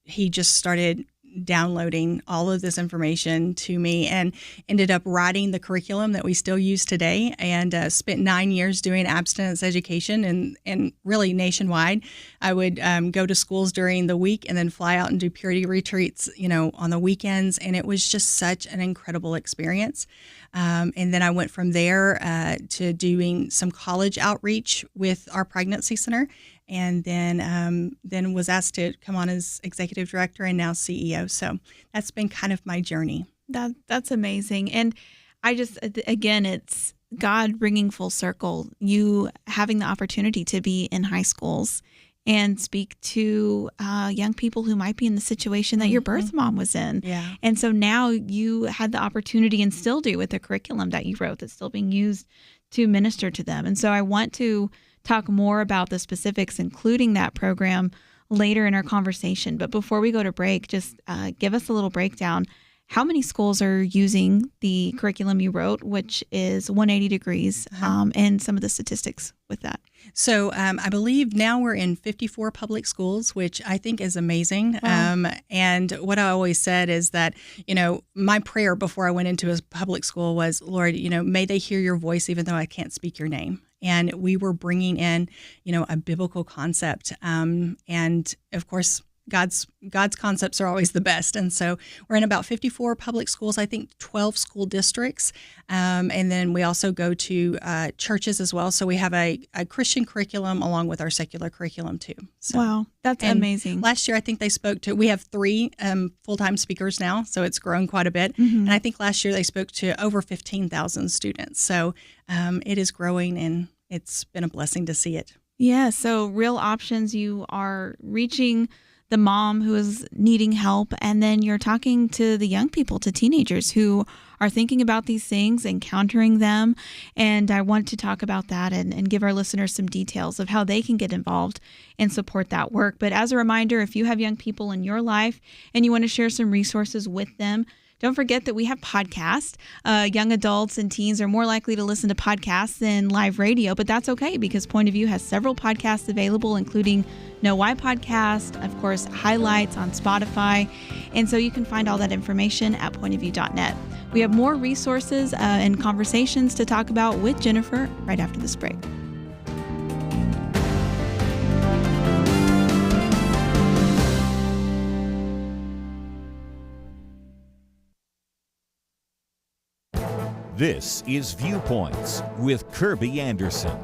he just started downloading all of this information to me and ended up writing the curriculum that we still use today, and spent 9 years doing abstinence education and really nationwide. I would go to schools during the week and then fly out and do purity retreats, on the weekends. And it was just such an incredible experience. And then I went from there to doing some college outreach with our pregnancy center. And then was asked to come on as executive director and now CEO. So that's been kind of my journey. That's amazing. And I just, again, it's God bringing full circle, you having the opportunity to be in high schools and speak to young people who might be in the situation that your birth mom was in. Yeah. And so now you had the opportunity, and still do, with the curriculum that you wrote that's still being used to minister to them. And so I want to talk more about the specifics, including that program, later in our conversation. But before we go to break, just give us a little breakdown. How many schools are using the curriculum you wrote, which is 180 degrees, and some of the statistics with that? So I believe now we're in 54 public schools, which I think is amazing. Wow. And what I always said is that, my prayer before I went into a public school was, Lord, may they hear your voice even though I can't speak your name. And we were bringing in, a biblical concept. And of course, God's concepts are always the best. And so we're in about 54 public schools, I think 12 school districts. And then we also go to churches as well. So we have a Christian curriculum along with our secular curriculum too. So, wow, that's amazing. Last year, I think we have 3 full-time speakers now. So it's grown quite a bit. Mm-hmm. And I think last year they spoke to over 15,000 students. So it is growing, and it's been a blessing to see it. Yeah. So Real Options, you are reaching the mom who is needing help, and then you're talking to the young people, to teenagers who are thinking about these things, encountering them. And I want to talk about that and give our listeners some details of how they can get involved and support that work. But as a reminder, if you have young people in your life and you want to share some resources with them, don't forget that we have podcasts. Young adults and teens are more likely to listen to podcasts than live radio, but that's okay because Point of View has several podcasts available, including Know Why Podcast, of course, highlights on Spotify. And so you can find all that information at pointofview.net. We have more resources and conversations to talk about with Jennifer right after this break. This is Viewpoints with Kirby Anderson.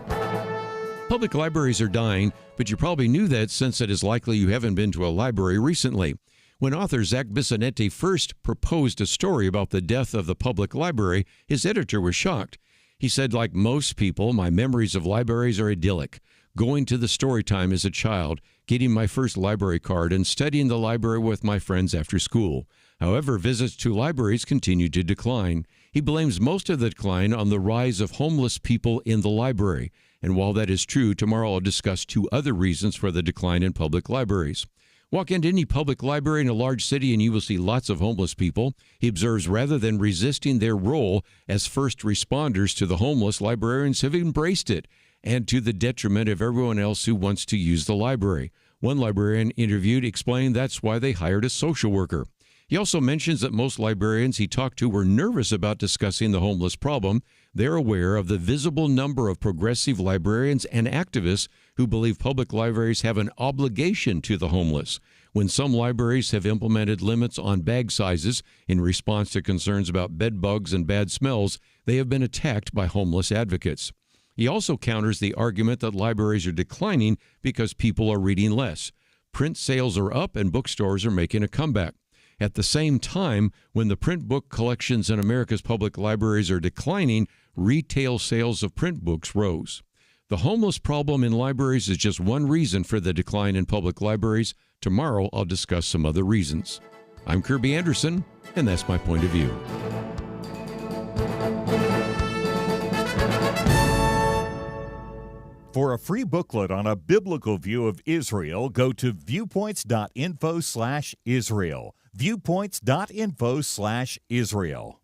Public libraries are dying, but you probably knew that since it is likely you haven't been to a library recently. When author Zach Bissonette first proposed a story about the death of the public library, his editor was shocked. He said, like most people, my memories of libraries are idyllic. Going to the story time as a child, getting my first library card, and studying the library with my friends after school. However, visits to libraries continue to decline. He blames most of the decline on the rise of homeless people in the library. And while that is true, tomorrow I'll discuss 2 other reasons for the decline in public libraries. Walk into any public library in a large city and you will see lots of homeless people. He observes rather than resisting their role as first responders to the homeless, librarians have embraced it, and to the detriment of everyone else who wants to use the library. One librarian interviewed explained that's why they hired a social worker. He also mentions that most librarians he talked to were nervous about discussing the homeless problem. They're aware of the visible number of progressive librarians and activists who believe public libraries have an obligation to the homeless. When some libraries have implemented limits on bag sizes in response to concerns about bed bugs and bad smells, they have been attacked by homeless advocates. He also counters the argument that libraries are declining because people are reading less. Print sales are up and bookstores are making a comeback. At the same time, when the print book collections in America's public libraries are declining, retail sales of print books rose. The homeless problem in libraries is just one reason for the decline in public libraries. Tomorrow, I'll discuss some other reasons. I'm Kirby Anderson, and that's my point of view. For a free booklet on a biblical view of Israel, go to viewpoints.info/Israel. Viewpoints.info/Israel.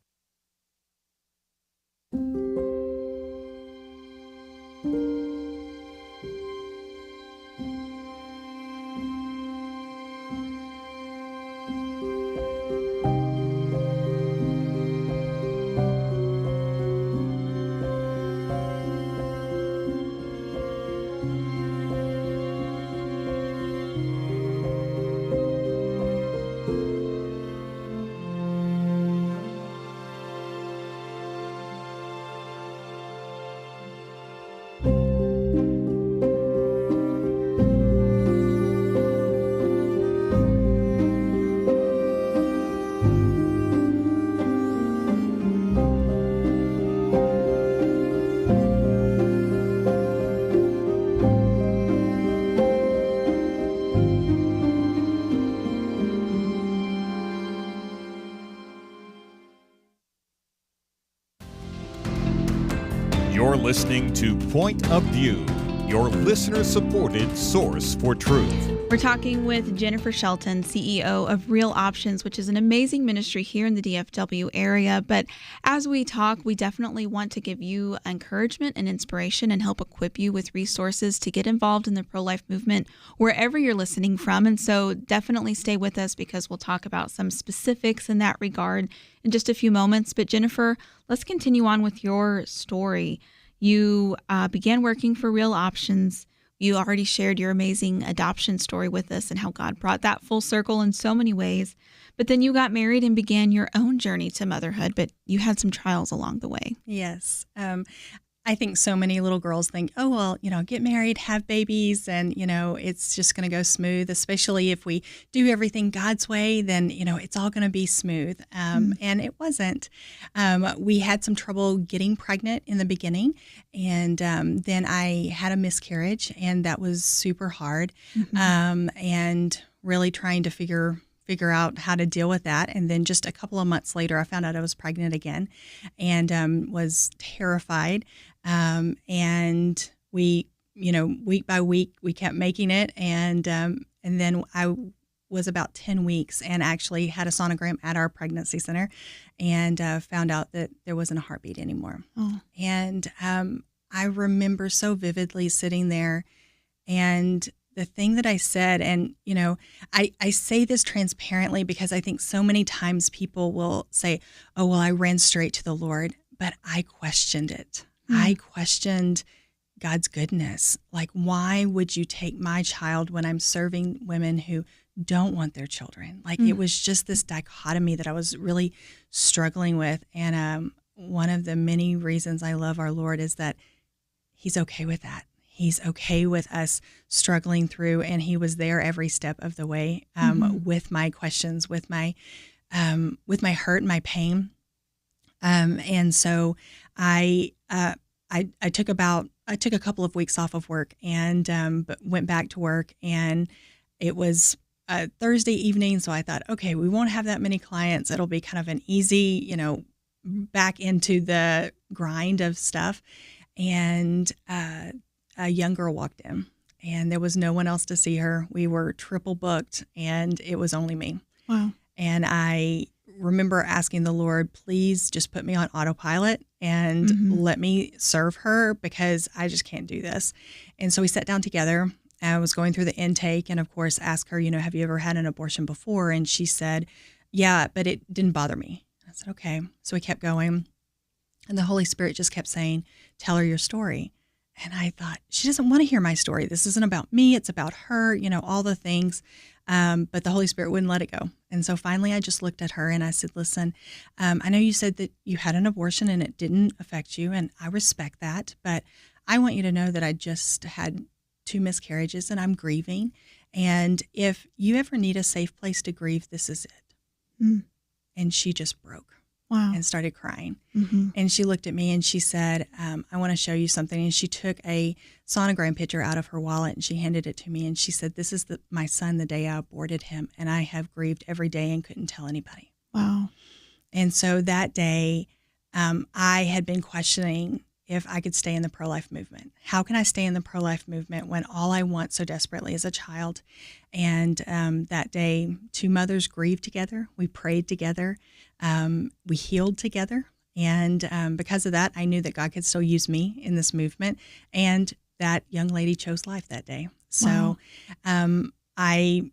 You're listening to Point of View, your listener-supported source for truth. We're talking with Jennifer Shelton, CEO of Real Options, which is an amazing ministry here in the DFW area. But as we talk, we definitely want to give you encouragement and inspiration and help equip you with resources to get involved in the pro-life movement wherever you're listening from. And so definitely stay with us because we'll talk about some specifics in that regard in just a few moments. But Jennifer, let's continue on with your story. You began working for Real Options. You already shared your amazing adoption story with us and how God brought that full circle in so many ways. But then you got married and began your own journey to motherhood, but you had some trials along the way. Yes. I think so many little girls think, oh, well, get married, have babies, and, it's just going to go smooth, especially if we do everything God's way, then, it's all going to be smooth. And it wasn't. We had some trouble getting pregnant in the beginning, and then I had a miscarriage, and that was super hard, and really trying to figure out how to deal with that. And then just a couple of months later, I found out I was pregnant again and was terrified. And we, week by week, we kept making it. And then I was about 10 weeks and actually had a sonogram at our pregnancy center and found out that there wasn't a heartbeat anymore. Oh. And I remember so vividly sitting there and the thing that I said, and, I say this transparently because I think so many times people will say, oh, well, I ran straight to the Lord, but I questioned it. I questioned God's goodness. Like, why would you take my child when I'm serving women who don't want their children? Like, it was just this dichotomy that I was really struggling with. And one of the many reasons I love our Lord is that He's okay with that. He's okay with us struggling through, and he was there every step of the way with my questions, with my hurt and my pain. And so I took a couple of weeks off of work and but went back to work, and it was Thursday evening. So I thought, okay, we won't have that many clients. It'll be kind of an easy, back into the grind of stuff. And a young girl walked in, and there was no one else to see her. We were triple booked, and it was only me. Wow. And I remember asking the Lord, please just put me on autopilot and let me serve her, because I just can't do this. And so we sat down together. I was going through the intake, and of course asked her, have you ever had an abortion before? And she said, yeah, but it didn't bother me. I said, okay. So we kept going, and the Holy Spirit just kept saying, tell her your story. And I thought, she doesn't want to hear my story. This isn't about me. It's about her, all the things. But the Holy Spirit wouldn't let it go. And so finally I just looked at her and I said, listen, I know you said that you had an abortion and it didn't affect you, and I respect that, but I want you to know that I just had 2 miscarriages and I'm grieving. And if you ever need a safe place to grieve, this is it. Mm. And she just broke. Wow. And started crying. And she looked at me and she said, I want to show you something. And she took a sonogram picture out of her wallet and she handed it to me. And she said, this is my son the day I aborted him. And I have grieved every day and couldn't tell anybody. Wow. And so that day, I had been questioning if I could stay in the pro-life movement. How can I stay in the pro-life movement when all I want so desperately is a child? And that day, 2 mothers grieved together. We prayed together. We healed together. And because of that, I knew that God could still use me in this movement. And that young lady chose life that day. So I,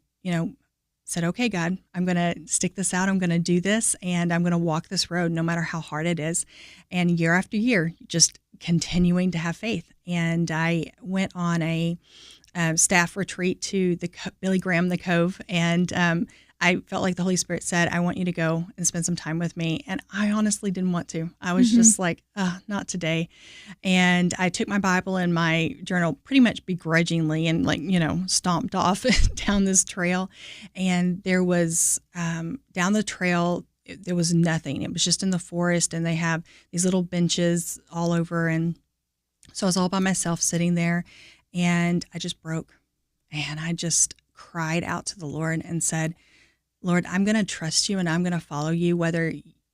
said, okay, God, I'm going to stick this out. I'm going to do this, and I'm going to walk this road no matter how hard it is. And year after year, just continuing to have faith. And I went on a staff retreat to the Billy Graham, the Cove, and I felt like the Holy Spirit said, I want you to go and spend some time with me. And I honestly didn't want to. I was just like, not today. And I took my Bible and my journal pretty much begrudgingly and stomped off down this trail. And there was, down the trail, there was nothing. It was just in the forest, and they have these little benches all over. And so I was all by myself sitting there, and I just broke. And I just cried out to the Lord and said, Lord, I'm going to trust you and I'm going to follow you, whether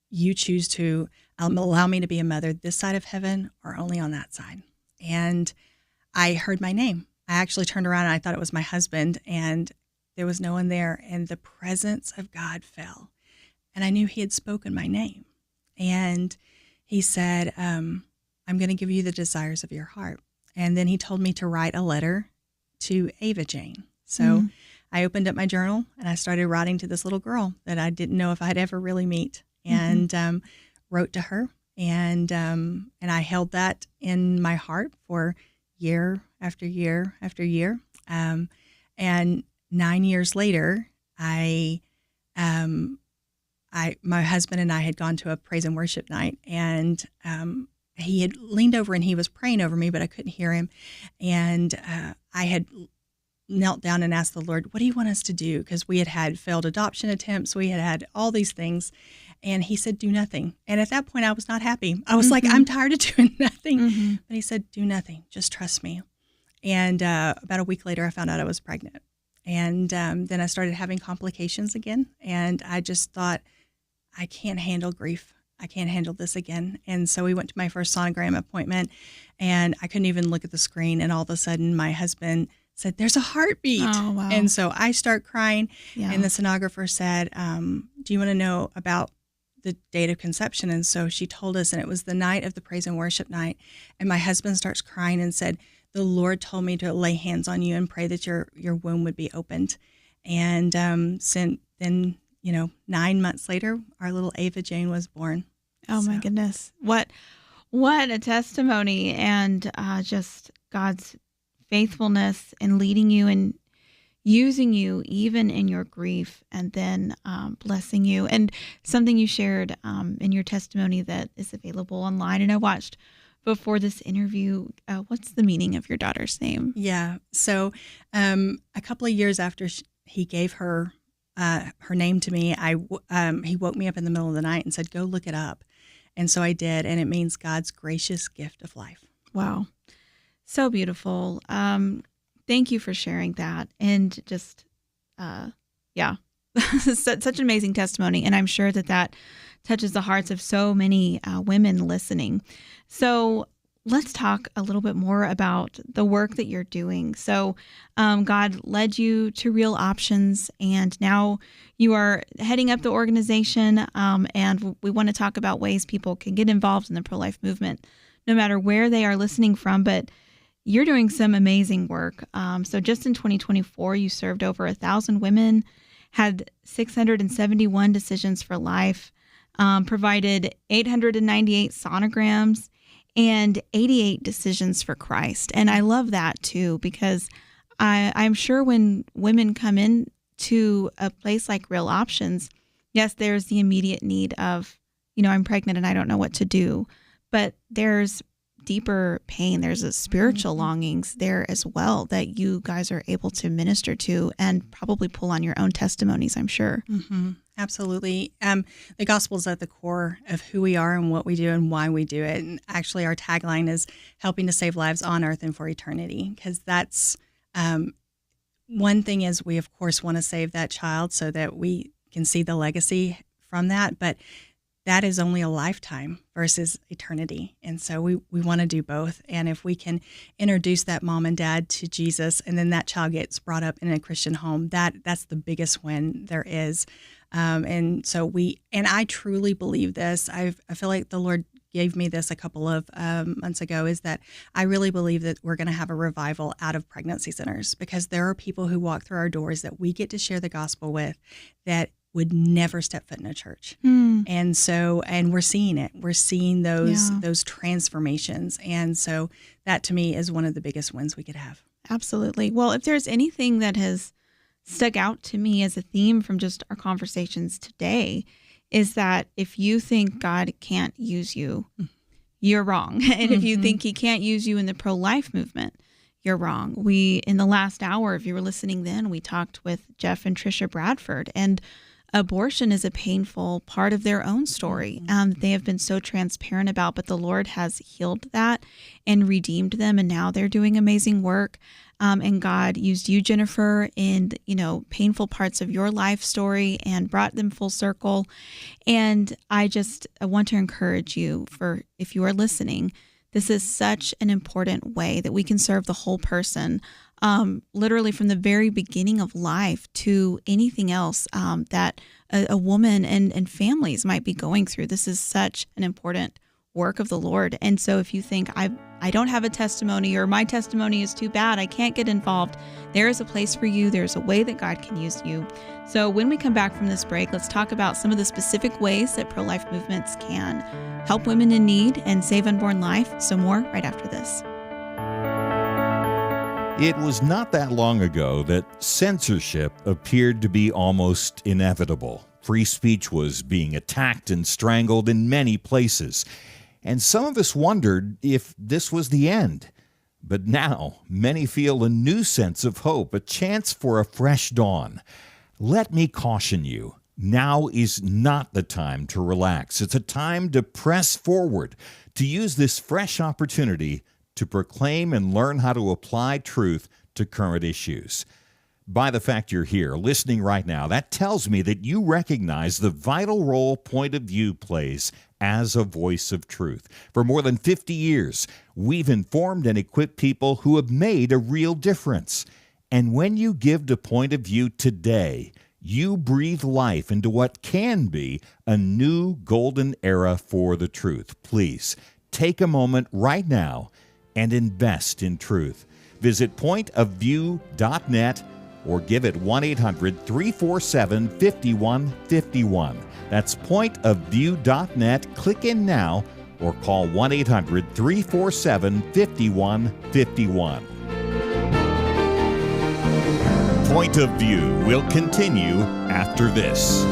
you choose to allow me to be a mother this side of heaven or only on that side. And I heard my name. I actually turned around and I thought it was my husband, and there was no one there. And the presence of God fell, and I knew he had spoken my name. And he said, I'm going to give you the desires of your heart. And then he told me to write a letter to Ava Jane. So I opened up my journal and I started writing to this little girl that I didn't know if I'd ever really meet, and wrote to her. And I held that in my heart for year after year after year. And 9 years later, my husband and I had gone to a praise and worship night, and he had leaned over and he was praying over me, but I couldn't hear him. And I had knelt down and asked the Lord, what do you want us to do? Because we had had failed adoption attempts. We had had all these things. And he said, do nothing. And at that point, I was not happy. I was like, I'm tired of doing nothing. But he said, do nothing. Just trust me. And about a week later, I found out I was pregnant. And then I started having complications again. And I just thought, I can't handle grief. I can't handle this again. And so we went to my first sonogram appointment, and I couldn't even look at the screen. And all of a sudden, my husband said, there's a heartbeat. Oh, wow. And so I start crying. Yeah. And the sonographer said, do you want to know about the date of conception? And so she told us, and it was the night of the praise and worship night. And my husband starts crying and said, the Lord told me to lay hands on you and pray that your womb would be opened. And then, 9 months later, our little Ava Jane was born. Oh, my goodness. What a testimony, and just God's faithfulness in leading you and using you even in your grief, and then blessing you. And something you shared in your testimony that is available online, and I watched before this interview, what's the meaning of your daughter's name? Yeah. So a couple of years after he gave her her name to me, he woke me up in the middle of the night and said, "Go look it up." And so I did, and it means God's gracious gift of life. Wow. So beautiful. Thank you for sharing that. And just, such an amazing testimony. And I'm sure that touches the hearts of so many women listening. So let's talk a little bit more about the work that you're doing. So God led you to Real Options, and now you are heading up the organization. And we want to talk about ways people can get involved in the pro-life movement, no matter where they are listening from. But you're doing some amazing work. So just in 2024, you served over 1,000 women, had 671 decisions for life, provided 898 sonograms, and 88 decisions for Christ. And I love that too, because I'm sure when women come in to a place like Real Options, yes, there's the immediate need of, I'm pregnant and I don't know what to do, but there's deeper pain. There's a spiritual longings there as well that you guys are able to minister to and probably pull on your own testimonies, I'm sure. Mm-hmm. Absolutely. The gospel is at the core of who we are and what we do and why we do it. And actually, our tagline is helping to save lives on earth and for eternity, because that's one thing is we, of course, want to save that child so that we can see the legacy from that. But that is only a lifetime versus eternity. And so we want to do both. And if we can introduce that mom and dad to Jesus, and then that child gets brought up in a Christian home, that's the biggest win there is. And I truly believe this. I feel like the Lord gave me this a couple of months ago, is that I really believe that we're going to have a revival out of pregnancy centers, because there are people who walk through our doors that we get to share the gospel with that would never step foot in a church. And we're seeing it. We're seeing those transformations. And so that to me is one of the biggest wins we could have. Absolutely. Well, if there's anything that has stuck out to me as a theme from just our conversations today, is that if you think God can't use you, you're wrong. And if you think he can't use you in the pro-life movement, you're wrong. In the last hour, if you were listening then, we talked with Jeff and Tricia Bradford, and abortion is a painful part of their own story. They have been so transparent about, but the Lord has healed that and redeemed them, and now they're doing amazing work. And God used you, Jennifer, in painful parts of your life story and brought them full circle. And I want to encourage you, if you are listening, this is such an important way that we can serve the whole person. Literally from the very beginning of life to anything else that a woman and families might be going through. This is such an important work of the Lord. And so if you think I don't have a testimony, or my testimony is too bad, I can't get involved, there is a place for you. There's a way that God can use you. So when we come back from this break, let's talk about some of the specific ways that pro-life movements can help women in need and save unborn life. So more right after this. It was not that long ago that censorship appeared to be almost inevitable. Free speech was being attacked and strangled in many places. And some of us wondered if this was the end. But now, many feel a new sense of hope, a chance for a fresh dawn. Let me caution you, now is not the time to relax. It's a time to press forward, to use this fresh opportunity to proclaim and learn how to apply truth to current issues. By the fact you're here, listening right now, that tells me that you recognize the vital role Point of View plays as a voice of truth. For more than 50 years, we've informed and equipped people who have made a real difference. And when you give to Point of View today, you breathe life into what can be a new golden era for the truth. Please, take a moment right now and invest in truth. Visit pointofview.net or give it 1-800-347-5151. That's pointofview.net. Click in now or call 1-800-347-5151. Point of View will continue after this.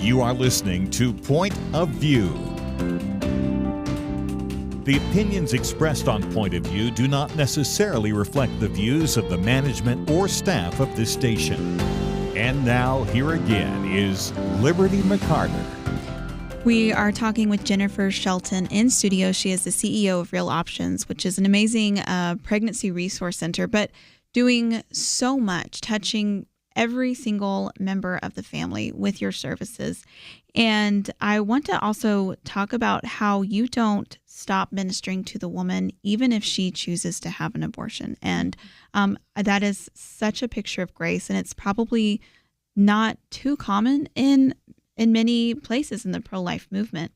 You are listening to Point of View. The opinions expressed on Point of View do not necessarily reflect the views of the management or staff of this station. And now, here again is Liberty McCarter. We are talking with Jennifer Shelton in studio. She is the CEO of Real Options, which is an amazing pregnancy resource center, but doing so much, touching every single member of the family with your services. And I want to also talk about how you don't stop ministering to the woman, even if she chooses to have an abortion. And that is such a picture of grace. And it's probably not too common in many places in the pro-life movement,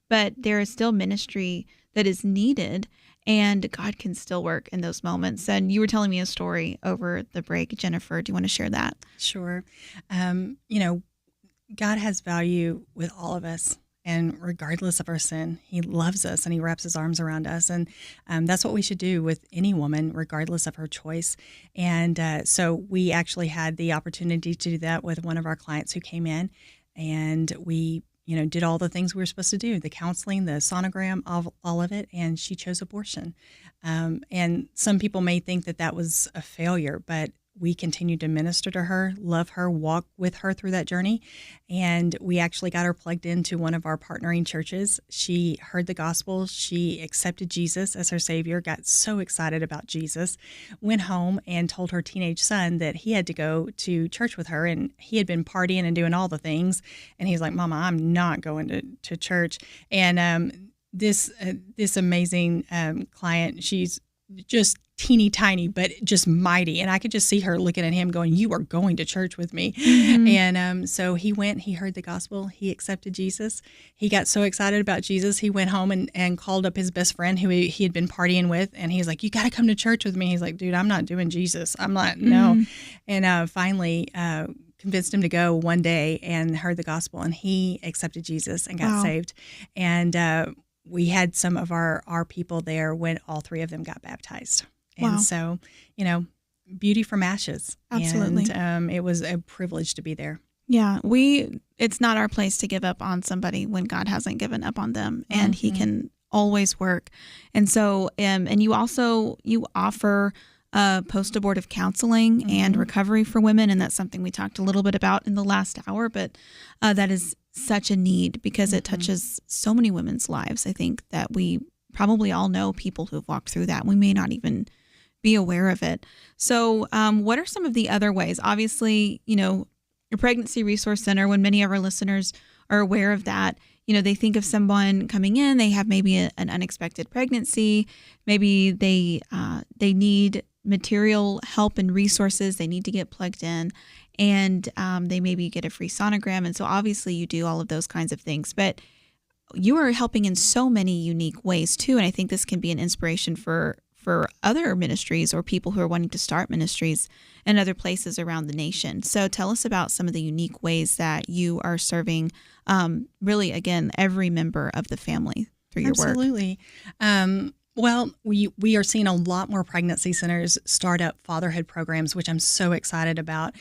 but there is still ministry that is needed, and God can still work in those moments. And you were telling me a story over the break, Jennifer. Do you want to share that? Sure. God has value with all of us. And regardless of our sin, he loves us and he wraps his arms around us. And that's what we should do with any woman, regardless of her choice. And so we actually had the opportunity to do that with one of our clients who came in, and we did all the things we were supposed to do, the counseling, the sonogram, all of it, and she chose abortion. And some people may think that was a failure, but we continued to minister to her, love her, walk with her through that journey. And we actually got her plugged into one of our partnering churches. She heard the gospel. She accepted Jesus as her Savior, got so excited about Jesus, went home and told her teenage son that he had to go to church with her. And he had been partying and doing all the things. And he's like, Mama, I'm not going to church. And this amazing client, she's just teeny tiny, but just mighty. And I could just see her looking at him going, you are going to church with me. Mm-hmm. And so he went, he heard the gospel, he accepted Jesus. He got so excited about Jesus, he went home and called up his best friend who he had been partying with. And he's like, you got to come to church with me. He's like, dude, I'm not doing Jesus. I'm not, no. And finally, convinced him to go one day and heard the gospel, and he accepted Jesus and got saved. And we had some of our people there when all three of them got baptized. And so, beauty from ashes. Absolutely. And it was a privilege to be there. Yeah, it's not our place to give up on somebody when God hasn't given up on them, and he can always work. And so, and you offer post-abortive counseling and recovery for women, and that's something we talked a little bit about in the last hour, but that is such a need because it touches so many women's lives. I think that we probably all know people who've walked through that. We may not even be aware of it. So what are some of the other ways? Obviously, your pregnancy resource center, when many of our listeners are aware of that, they think of someone coming in, they have maybe an unexpected pregnancy, maybe they need material help and resources, they need to get plugged in, and they maybe get a free sonogram. And so obviously you do all of those kinds of things, but you are helping in so many unique ways too. And I think this can be an inspiration for other ministries or people who are wanting to start ministries in other places around the nation. So tell us about some of the unique ways that you are serving, really, again, every member of the family through your work. Absolutely. Well, we are seeing a lot more pregnancy centers start up fatherhood programs, which I'm so excited about,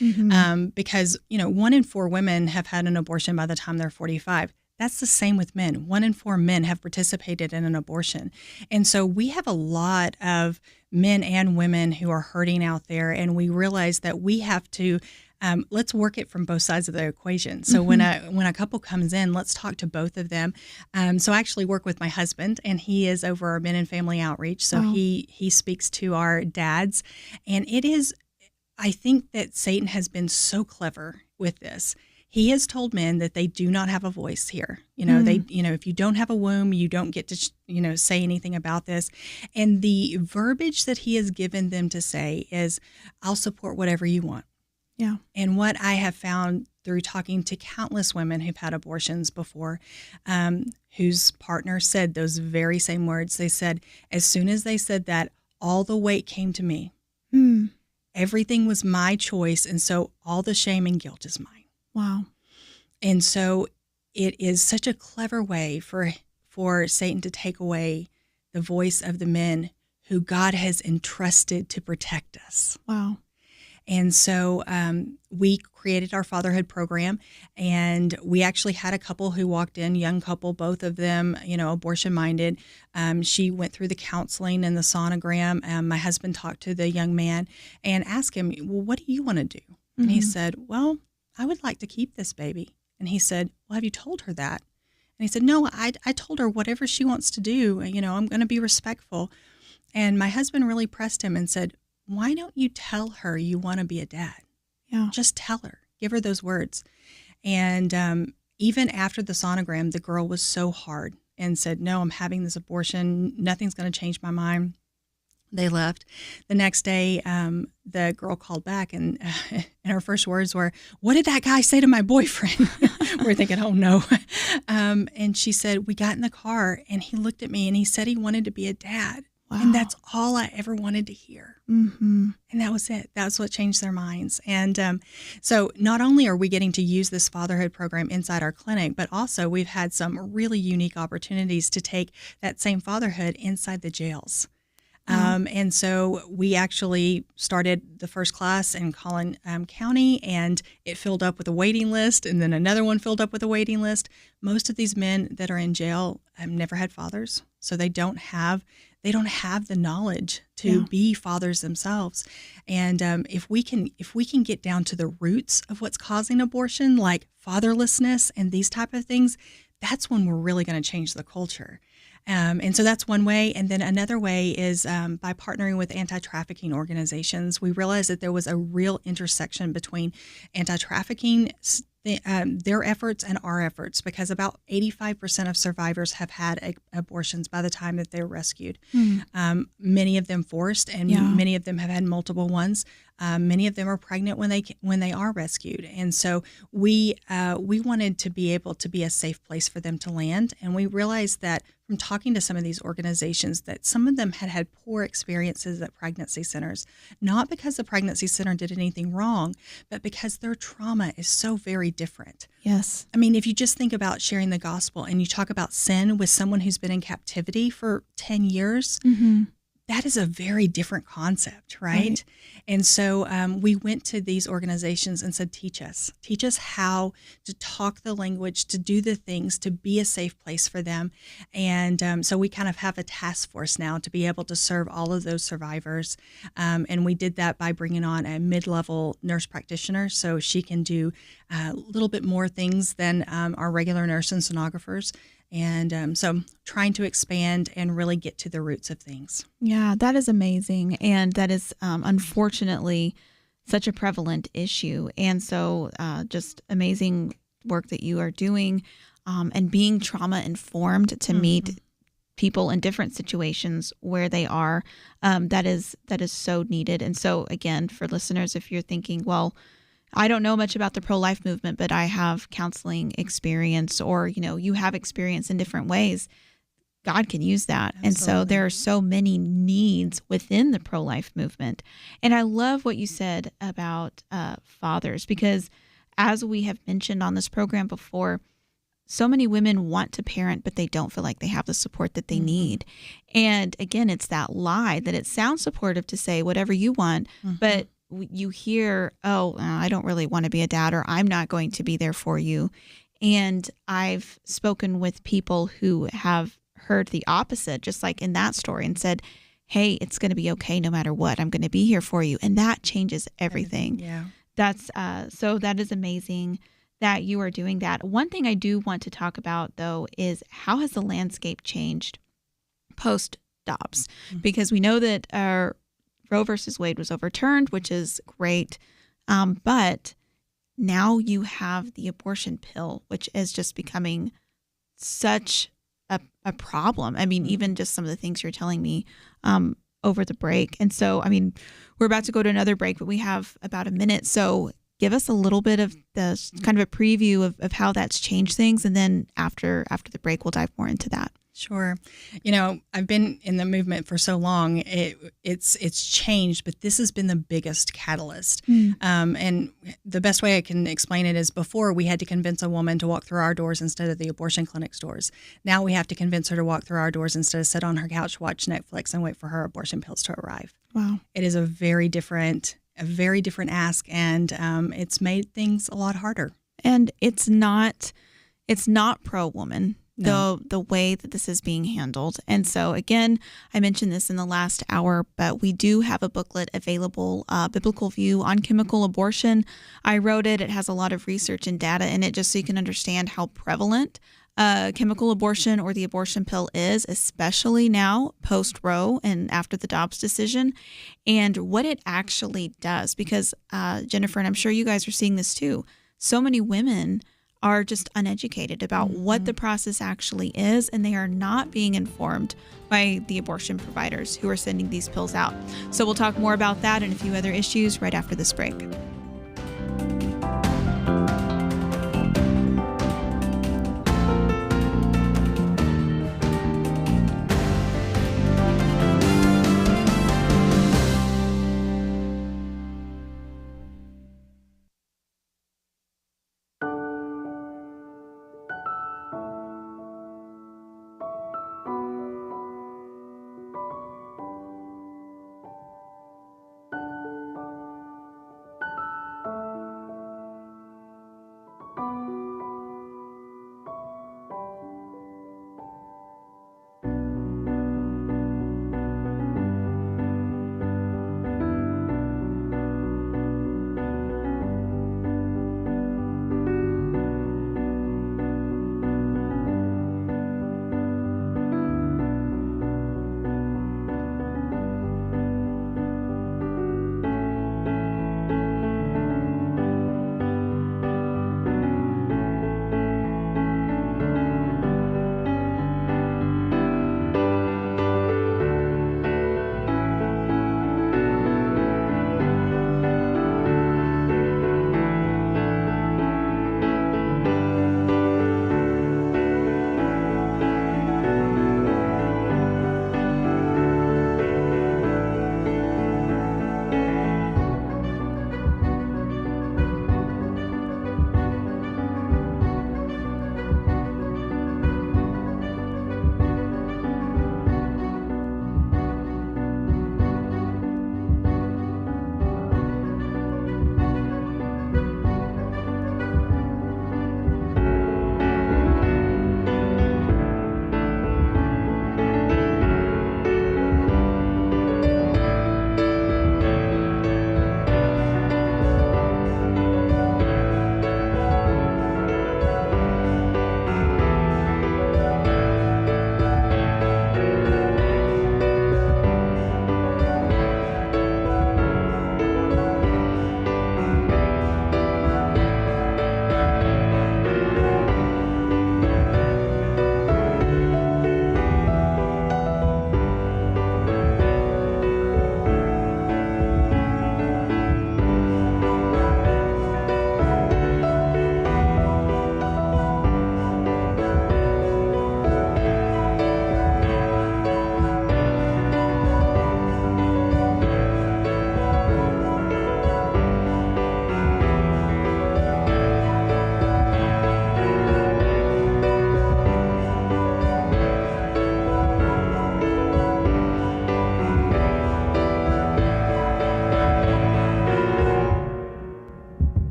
because 1 in 4 women have had an abortion by the time they're 45. That's the same with men. 1 in 4 men have participated in an abortion. And so we have a lot of men and women who are hurting out there, and we realize that we have to let's work it from both sides of the equation. So when a couple comes in, let's talk to both of them. So I actually work with my husband, and he is over our men and family outreach. So he speaks to our dads, and I think that Satan has been so clever with this. He has told men that they do not have a voice here. If you don't have a womb, you don't get to, say anything about this. And the verbiage that he has given them to say is, I'll support whatever you want. Yeah. And what I have found through talking to countless women who've had abortions before, whose partner said those very same words, they said, as soon as they said that, all the weight came to me. Everything was my choice. And so all the shame and guilt is mine. Wow. And so it is such a clever way for Satan to take away the voice of the men who God has entrusted to protect us. Wow. And so we created our fatherhood program, and we actually had a couple who walked in, young couple, both of them, abortion minded. She went through the counseling and the sonogram. My husband talked to the young man and asked him, well, what do you want to do? Mm-hmm. And he said, well, I would like to keep this baby. And he said, well, have you told her that? And he said, no, I told her whatever she wants to do, I'm going to be respectful. And my husband really pressed him and said, why don't you tell her you want to be a dad? Yeah. Just tell her, give her those words. And even after the sonogram, the girl was so hard and said, no, I'm having this abortion. Nothing's going to change my mind. They left. The next day, the girl called back, and her first words were, what did that guy say to my boyfriend? We're thinking, oh, no. And she said, we got in the car, and he looked at me, and he said he wanted to be a dad. Wow. And that's all I ever wanted to hear. Mm-hmm. And that was it. That's what changed their minds. And so not only are we getting to use this fatherhood program inside our clinic, but also we've had some really unique opportunities to take that same fatherhood inside the jails. And so we actually started the first class in Collin County, and it filled up with a waiting list, and then another one filled up with a waiting list. Most of these men that are in jail have never had fathers, so they don't have the knowledge to be fathers themselves. And if we can get down to the roots of what's causing abortion, like fatherlessness and these type of things, that's when we're really going to change the culture. And so that's one way. And then another way is by partnering with anti-trafficking organizations. We realized that there was a real intersection between anti-trafficking, their efforts, and our efforts, because about 85% of survivors have had abortions by the time that they're rescued. Many of them forced, and many of them have had multiple ones. Many of them are pregnant when they are rescued, and so we wanted to be able to be a safe place for them to land. And we realized that from talking to some of these organizations that some of them had poor experiences at pregnancy centers, not because the pregnancy center did anything wrong, but because their trauma is so very different. Yes. I mean, if you just think about sharing the gospel and you talk about sin with someone who's been in captivity for 10 years, that is a very different concept, right? And so we went to these organizations and said, teach us how to talk the language, to do the things, to be a safe place for them. And so we kind of have a task force now to be able to serve all of those survivors. And we did that by bringing on a mid-level nurse practitioner, so she can do a little bit more things than our regular nurse and sonographers. And so trying to expand and really get to the roots of things. Yeah, that is amazing. And that is unfortunately such a prevalent issue. And so just amazing work that you are doing and being trauma informed to meet people in different situations where they are. That is so needed. And so again, for listeners, if you're thinking, well, I don't know much about the pro-life movement, but I have counseling experience, or, you have experience in different ways, God can use that. Absolutely. And so there are so many needs within the pro-life movement. And I love what you said about fathers, because as we have mentioned on this program before, so many women want to parent, but they don't feel like they have the support that they need. And again, it's that lie that it sounds supportive to say whatever you want, but you hear, I don't really want to be a dad, or I'm not going to be there for you. And I've spoken with people who have heard the opposite, just like in that story, and said, hey, it's going to be okay no matter what. I'm going to be here for you. And that changes everything. Yeah. That's so that is amazing that you are doing that. One thing I do want to talk about, though, is how has the landscape changed post-Dobbs? Because we know that Roe versus Wade was overturned, which is great. But now you have the abortion pill, which is just becoming such a problem. I mean, even just some of the things you're telling me over the break. And so, I mean, we're about to go to another break, but we have about a minute. So give us a little bit of the kind of a preview of how that's changed things. And then after the break, we'll dive more into that. Sure. I've been in the movement for so long, it's changed, but this has been the biggest catalyst. And the best way I can explain it is, before we had to convince a woman to walk through our doors instead of the abortion clinic's doors. Now we have to convince her to walk through our doors instead of sit on her couch, watch Netflix, and wait for her abortion pills to arrive. Wow. It is a very different a very different ask, and it's made things a lot harder. And it's not pro-woman, No. the way that this is being handled. And so, again, I mentioned this in the last hour, but we do have a booklet available, Biblical View on Chemical Abortion. I wrote it. It has a lot of research and data in it just so you can understand how prevalent chemical abortion or the abortion pill is, especially now post-Roe and after the Dobbs decision, and what it actually does. Because, Jennifer, and I'm sure you guys are seeing this too, so many women are just uneducated about what the process actually is, and they are not being informed by the abortion providers who are sending these pills out. So we'll talk more about that and a few other issues right after this break.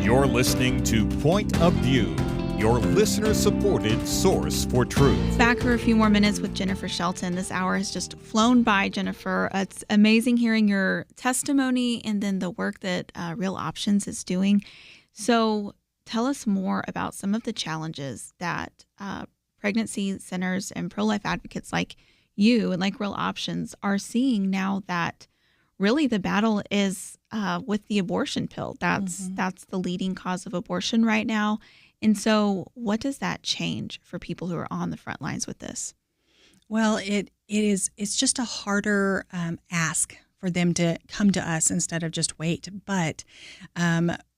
You're listening to Point of View, your listener-supported source for truth. Back for a few more minutes with Jennifer Shelton. This hour has just flown by, Jennifer. It's amazing hearing your testimony and then the work that Real Options is doing. So tell us more about some of the challenges that pregnancy centers and pro-life advocates like you and like Real Options are seeing now that really the battle is with the abortion pill. That's the leading cause of abortion right now. And so what does that change for people who are on the front lines with this? Well, it's just a harder ask for them to come to us instead of just wait. But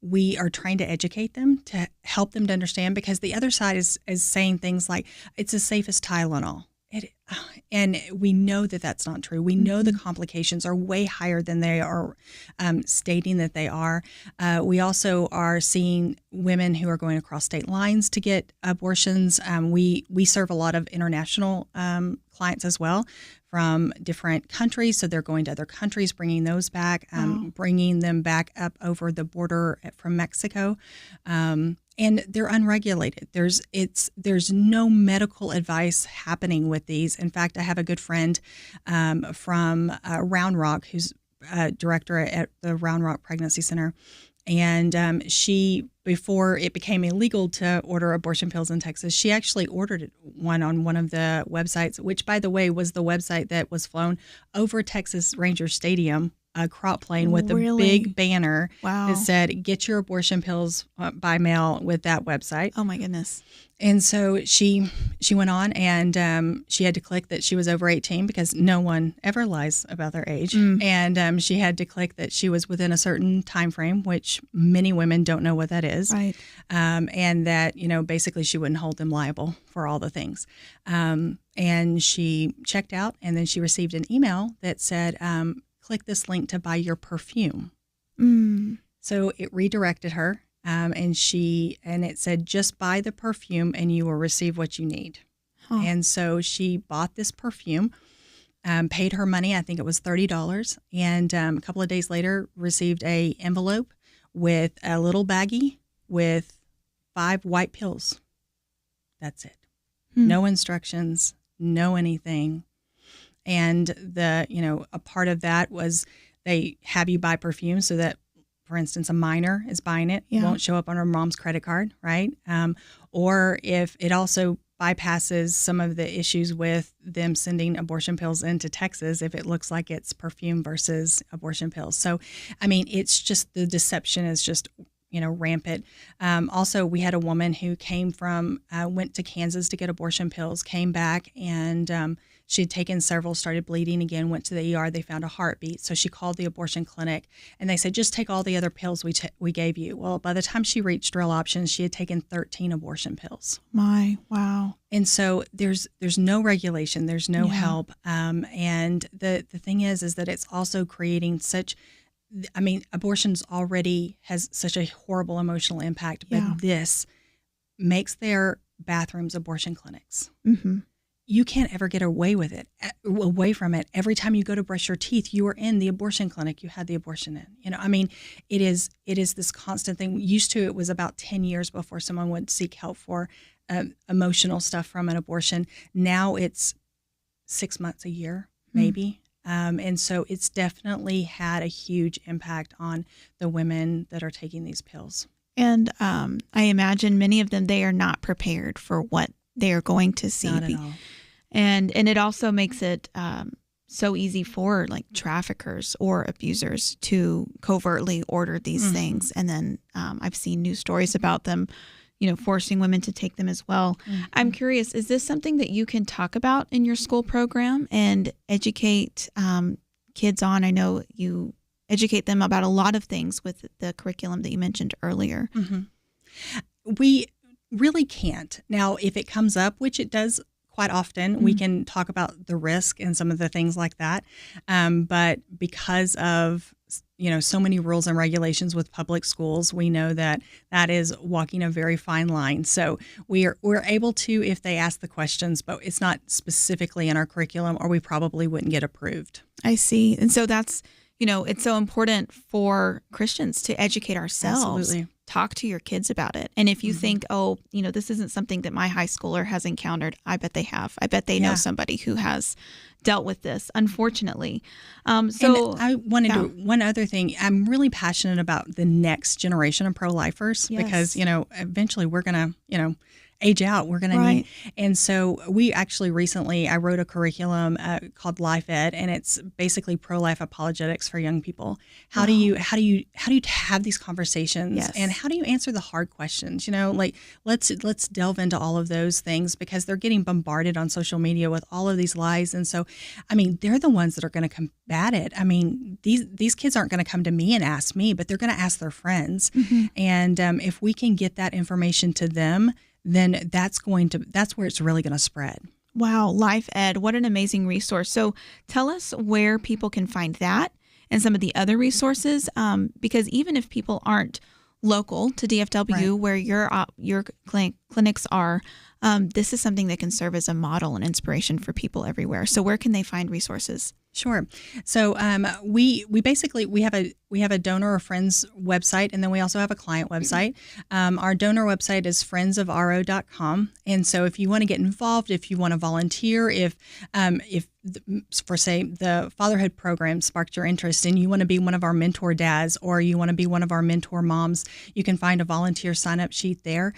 we are trying to educate them to help them to understand, because the other side is saying things like, it's as safe as Tylenol. And we know that that's not true. We know the complications are way higher than they are stating that they are. We also are seeing women who are going across state lines to get abortions. We serve a lot of international clients as well from different countries. So they're going to other countries, bringing those back, bringing them back up over the border from Mexico. And they're unregulated. There's no medical advice happening with these. In fact, I have a good friend from Round Rock, who's director at the Round Rock Pregnancy Center. And she, before it became illegal to order abortion pills in Texas, she actually ordered one on one of the websites, which, by the way, was the website that was flown over Texas Ranger Stadium, a crop plane with a big banner that said, "Get your abortion pills by mail" with that website. Oh, my goodness. And so she went on, and she had to click that she was over 18 because no one ever lies about their age. And she had to click that she was within a certain time frame, which many women don't know what that is. Right. And that, basically she wouldn't hold them liable for all the things. And she checked out, and then she received an email that said, click this link to buy your perfume. So it redirected her. And it said, just buy the perfume and you will receive what you need. And so she bought this perfume, paid her money. I think it was $30. And a couple of days later, received a envelope with a little baggie with 5 white pills. That's it. No instructions, no anything. And a part of that was they have you buy perfume so that, for instance, a minor is buying it, won't show up on her mom's credit card, right? Or if it also bypasses some of the issues with them sending abortion pills into Texas, if it looks like it's perfume versus abortion pills. So, I mean, it's just the deception is just, rampant. Also, we had a woman who went to Kansas to get abortion pills, came back, and she had taken several, started bleeding again, went to the ER. They found a heartbeat. So she called the abortion clinic, and they said, just take all the other pills we gave you. Well, by the time she reached Real Options, she had taken 13 abortion pills. Wow. And so there's no regulation. There's no help. And the thing is that it's also creating abortions already has such a horrible emotional impact, but this makes their bathrooms abortion clinics. You can't ever get away from it. Every time you go to brush your teeth, you are in the abortion clinic you had the abortion in. It is this constant thing. Used to, it was about 10 years before someone would seek help for emotional stuff from an abortion. Now it's 6 months, a year, maybe. And so it's definitely had a huge impact on the women that are taking these pills. And I imagine many of them, they are not prepared for what they are going to see. Not at all. And it also makes it so easy for like traffickers or abusers to covertly order these things. And then I've seen news stories about them, forcing women to take them as well. I'm curious, is this something that you can talk about in your school program and educate kids on? I know you educate them about a lot of things with the curriculum that you mentioned earlier. We really can't. Now, if it comes up, which it does quite often, we can talk about the risk and some of the things like that. But because of so many rules and regulations with public schools, we know that is walking a very fine line. So we're able to, if they ask the questions, but it's not specifically in our curriculum, or we probably wouldn't get approved. I see. And so that's, it's so important for Christians to educate ourselves. Absolutely. Talk to your kids about it. And if you think, this isn't something that my high schooler has encountered, I bet they have. I bet they know somebody who has dealt with this, unfortunately. And I wanted to, one other thing, I'm really passionate about the next generation of pro-lifers because, eventually we're going to, age out. We're going to need. And so we actually recently, I wrote a curriculum called Life Ed, and it's basically pro-life apologetics for young people. How do you have these conversations, and how do you answer the hard questions? Let's delve into all of those things because they're getting bombarded on social media with all of these lies. And so, they're the ones that are going to combat it. These kids aren't going to come to me and ask me, but they're going to ask their friends. And if we can get that information to them, then that's where it's really going to spread. Wow, Life Ed, what an amazing resource. So tell us where people can find that and some of the other resources, because even if people aren't local to DFW, Right. where your clinics are, this is something that can serve as a model and inspiration for people everywhere. So where can they find resources? Sure. So we basically we have a donor or friends website, and then we also have a client website. Our donor website is friendsofro.com, and so if you want to get involved, if you want to volunteer, if for say the fatherhood program sparked your interest and you want to be one of our mentor dads or you want to be one of our mentor moms, you can find a volunteer sign up sheet there.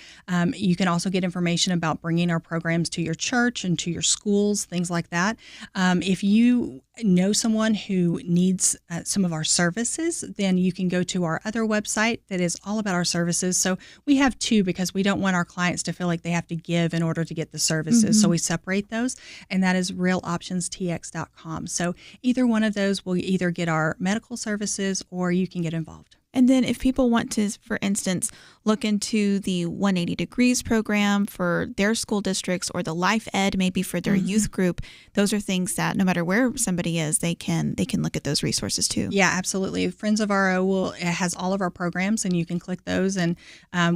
You can also get information about bringing our programs to your church and to your schools, things like that. If you know someone who needs some of our services, then you can go to our other website that is all about our services. So we have two because we don't want our clients to feel like they have to give in order to get the services. So we separate those, and that is realoptionstx.com. So either one of those will either get our medical services or you can get involved. And then if people want to, for instance, look into the 180 Degrees program for their school districts or the Life Ed maybe for their youth group, those are things that no matter where somebody is, they can look at those resources too. Yeah, absolutely. Friends of RO has all of our programs, and you can click those. And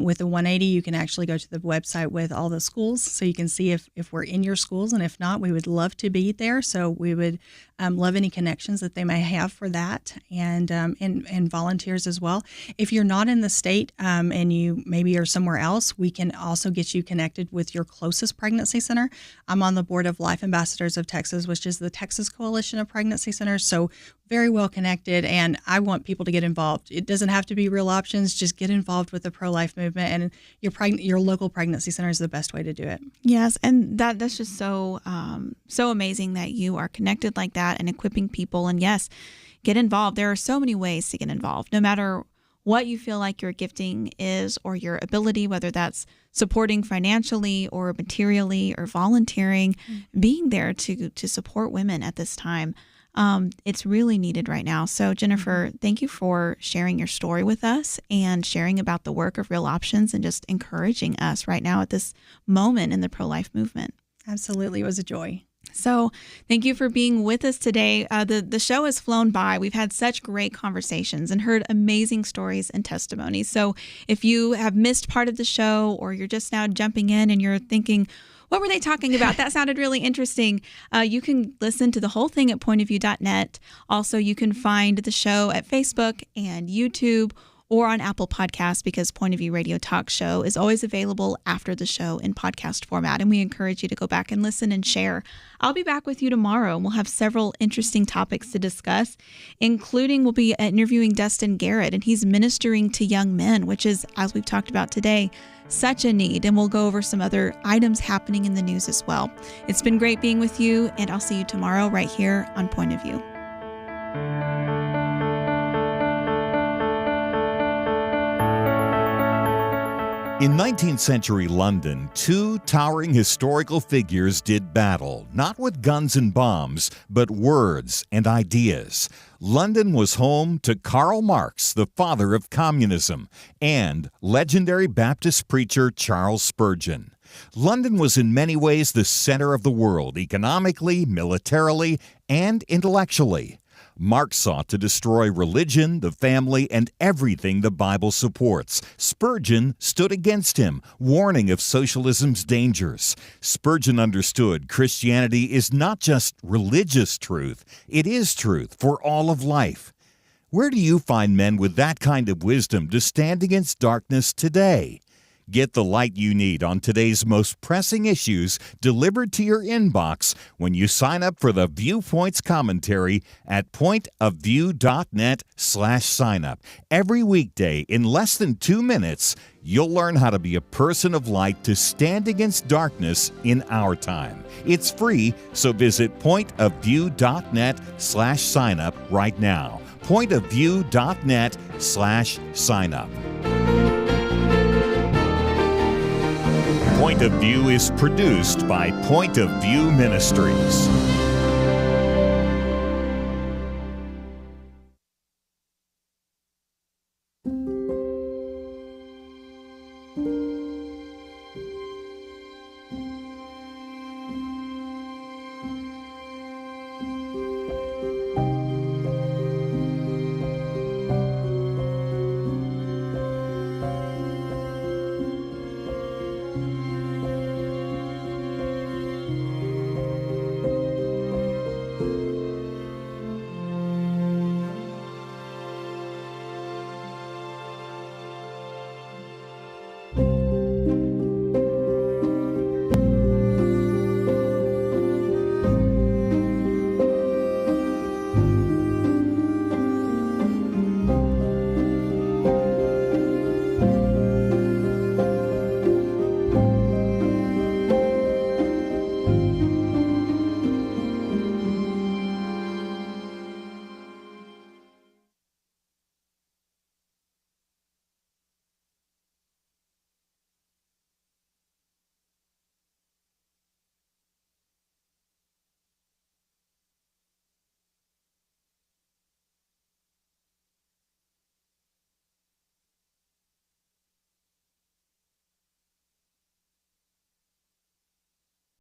with the 180, you can actually go to the website with all the schools, so you can see if we're in your schools, and if not, we would love to be there. So we would love any connections that they may have for that, and volunteers as well. If you're not in the state and you maybe are somewhere else, we can also get you connected with your closest pregnancy center. I'm on the board of Life Ambassadors of Texas, which is the Texas Coalition of Pregnancy Centers. So very well connected, and I want people to get involved. It doesn't have to be Real Options. Just get involved with the pro-life movement, and your local pregnancy center is the best way to do it. Yes, and that's just so amazing that you are connected like that and equipping people. And yes, get involved. There are so many ways to get involved, no matter what you feel like your gifting is or your ability, whether that's supporting financially or materially or volunteering, being there to support women at this time. It's really needed right now. So Jennifer, thank you for sharing your story with us and sharing about the work of Real Options and just encouraging us right now at this moment in the pro-life movement. Absolutely. It was a joy. So thank you for being with us today. The show has flown by. We've had such great conversations and heard amazing stories and testimonies. So if you have missed part of the show or you're just now jumping in and you're thinking, what were they talking about? That sounded really interesting. You can listen to the whole thing at pointofview.net. Also, you can find the show at Facebook and YouTube or on Apple Podcasts, because Point of View Radio Talk Show is always available after the show in podcast format. And we encourage you to go back and listen and share. I'll be back with you tomorrow, and we'll have several interesting topics to discuss, including we'll be interviewing Dustin Garrett, and he's ministering to young men, which is, as we've talked about today, such a need. And we'll go over some other items happening in the news as well. It's been great being with you, and I'll see you tomorrow right here on Point of View. In 19th century London, two towering historical figures did battle, not with guns and bombs, but words and ideas. London was home to Karl Marx, the father of communism, and legendary Baptist preacher Charles Spurgeon. London was in many ways the center of the world, economically, militarily, and intellectually. Marx sought to destroy religion, the family, and everything the Bible supports. Spurgeon stood against him, warning of socialism's dangers. Spurgeon understood Christianity is not just religious truth, it is truth for all of life. Where do you find men with that kind of wisdom to stand against darkness today? Get the light you need on today's most pressing issues delivered to your inbox when you sign up for the Viewpoints commentary at pointofview.net/signup. Every weekday in less than 2 minutes, you'll learn how to be a person of light to stand against darkness in our time. It's free, so visit pointofview.net/signup right now. pointofview.net/signup. Point of View is produced by Point of View Ministries.